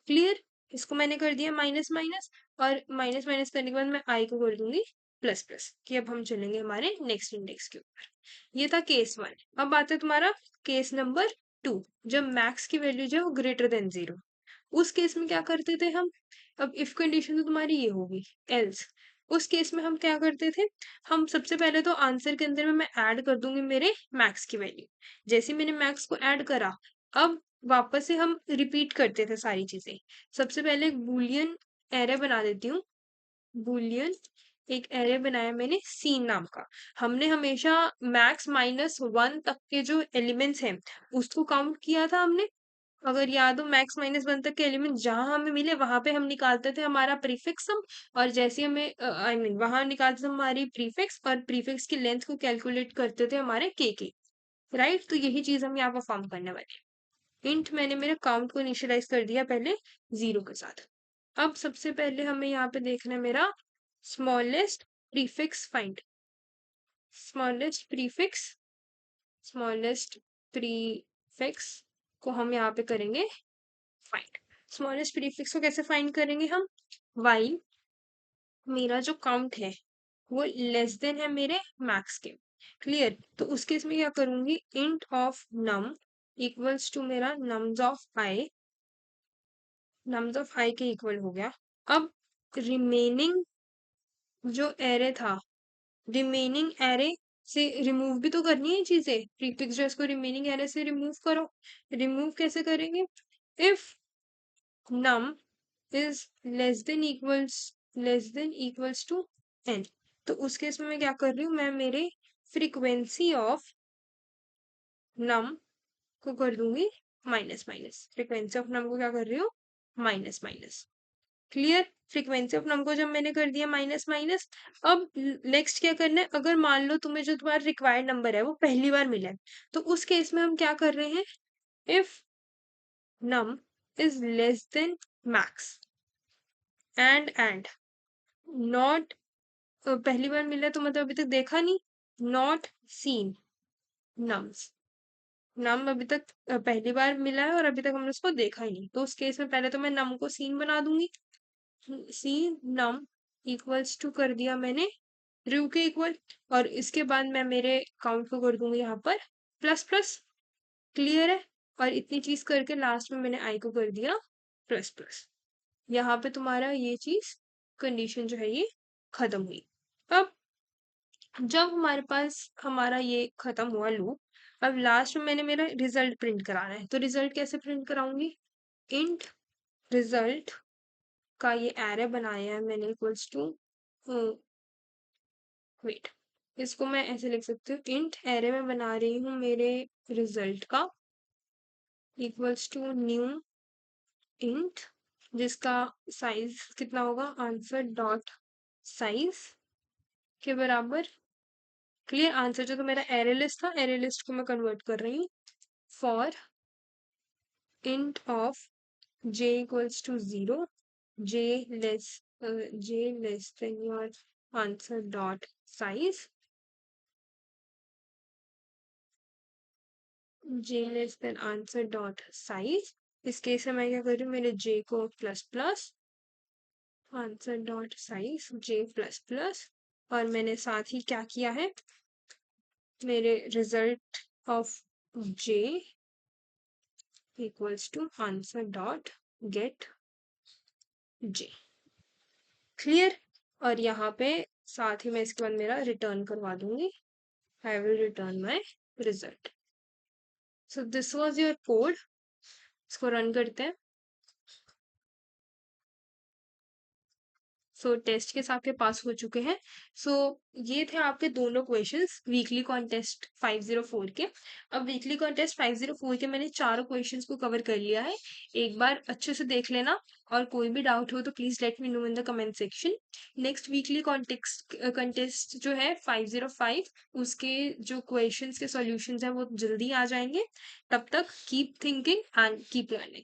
क्लियर? इसको मैंने कर दिया माइनस माइनस, और माइनस माइनस करने के बाद मैं आई को कर दूंगी प्लस प्लस, कि अब हम चलेंगे हमारे नेक्स्ट इंडेक्स के ऊपर। ये था केस 1। अब आता है तुम्हारा केस नंबर 2, जब मैक्स की वैल्यू जो है वो ग्रेटर देन 0। उस केस में क्या करते थे हम, अब इफ कंडीशन तो तुम्हारी ये होगी, एल्स उस केस में हम क्या करते थे, हम सबसे पहले तो आंसर के अंदर में मैं ऐड कर दूंगी मेरे मैक्स की वैल्यू। जैसे ही मैंने मैक्स को ऐड करा, अब वापस से हम रिपीट करते थे सारी चीजें। सबसे पहले एक बूलियन एरे बना देती हूँ, बूलियन एक एरे बनाया मैंने सी नाम का। हमने हमेशा मैक्स -1 तक के जो एलिमेंट्स हैं उसको काउंट किया था हमने। अगर याद हो, मैक्स -1 तक के एलिमेंट जहां हमें मिले वहां पे हम निकालते थे हमारा प्रीफिक्स सम, और जैसे हमें आई मीन वहां निकालते थे हमारी प्रीफिक्स, और प्रीफिक्स की लेंथ को कैलकुलेट करते थे हमारे के। राइट? तो यही चीज हम यहाँ परफॉर्म करने वाले हैं। इंट मैंने मेरे काउंट को इनिशियलाइज कर दिया पहले 0 के साथ। अब सबसे पहले हमें यहाँ पे देखना है मेरा smallest prefix find. Smallest prefix smallest prefix को हम यहाँ पे करेंगे फाइंड। स्मॉलेस्ट प्रीफिक्स को कैसे फाइंड करेंगे हम, वाइल मेरा जो काउंट है वो लेस देन है मेरे मैक्स के। क्लियर? तो उस केस में क्या करूंगी, int of num equals to मेरा नम्स ऑफ आई के इक्वल हो गया। अब रिमेनिंग जो एरे था, रिमेनिंग एरे से रिमूव भी तो करनी है चीजें, प्रीफिक्स जो है इसको रिमेनिंग एरे से रिमूव करो। रिमूव कैसे करेंगे, if num is less than equals to n, तो उस केस में मैं क्या कर रही हूँ, मैं मेरे फ्रीक्वेंसी ऑफ num को कर दूंगी minus minus. Frequency of num को क्या कर रही हूँ, minus minus. Clear? Frequency of num को जब मैंने कर दिया माइनस माइनस, अब नेक्स्ट क्या करना है, अगर मान लो तुम्हें जो तुम्हारा रिक्वायर्ड नंबर है वो पहली बार मिला है, तो उस केस में हम क्या कर रहे हैं, if num is less than max and not, पहली बार मिला तो मतलब अभी तक देखा नहीं, नॉट सीन नम्स, नम अभी तक पहली बार मिला है और अभी तक हमने उसको देखा ही नहीं, तो उस केस में पहले तो मैं नम को सीन बना दूंगी। सीन नम इक्वल्स टू कर दिया मैंने रू के इक्वल, और इसके बाद मैं मेरे काउंट को कर दूंगी यहाँ पर प्लस प्लस। क्लियर है? और इतनी चीज करके लास्ट में मैंने आई को कर दिया प्लस प्लस। यहाँ पे तुम्हारा ये चीज कंडीशन जो है ये खत्म हुई। अब जब हमारे पास हमारा ये खत्म हुआ लूप, अब लास्ट में मैंने मेरा रिजल्ट प्रिंट कराना है, तो रिजल्ट कैसे प्रिंट कराऊंगी, इंट रिजल्ट का ये एरे बनाया है मैंने इक्वल्स टू, वेट, इसको मैं ऐसे लिख सकती हूँ, इंट एरे में बना रही हूँ मेरे रिजल्ट का इक्वल्स टू न्यू इंट जिसका साइज कितना होगा, आंसर डॉट साइज के बराबर। क्लियर, आंसर जो तो मेरा एरे लिस्ट था, एरे लिस्ट को मैं कन्वर्ट कर रही हूँ for int of j equals to 0, j less than your answer dot size, j less than answer dot size। इस केस में मैं क्या कर रही हूँ, मेरे j को plus plus answer dot size j plus plus, और मैंने साथ ही क्या किया है, मेरे result of j equals to answer dot get j। Clear, और यहाँ पे साथ ही मैं इसके बाद मेरा रिटर्न करवा दूंगी, I will return my result. So this was your code, इसको रन करते हैं। सो टेस्ट के आपके पास हो चुके हैं। सो ये थे आपके दोनों क्वेश्चंस वीकली कॉन्टेस्ट 504 के। अब वीकली कॉन्टेस्ट 504 के मैंने चारों क्वेश्चंस को कवर कर लिया है, एक बार अच्छे से देख लेना, और कोई भी डाउट हो तो please let me know in the comment section. Next weekly contest जो है 505, उसके जो क्वेश्चंस के सॉल्यूशंस है वो जल्दी आ जाएंगे। तब तक keep thinking and keep learning.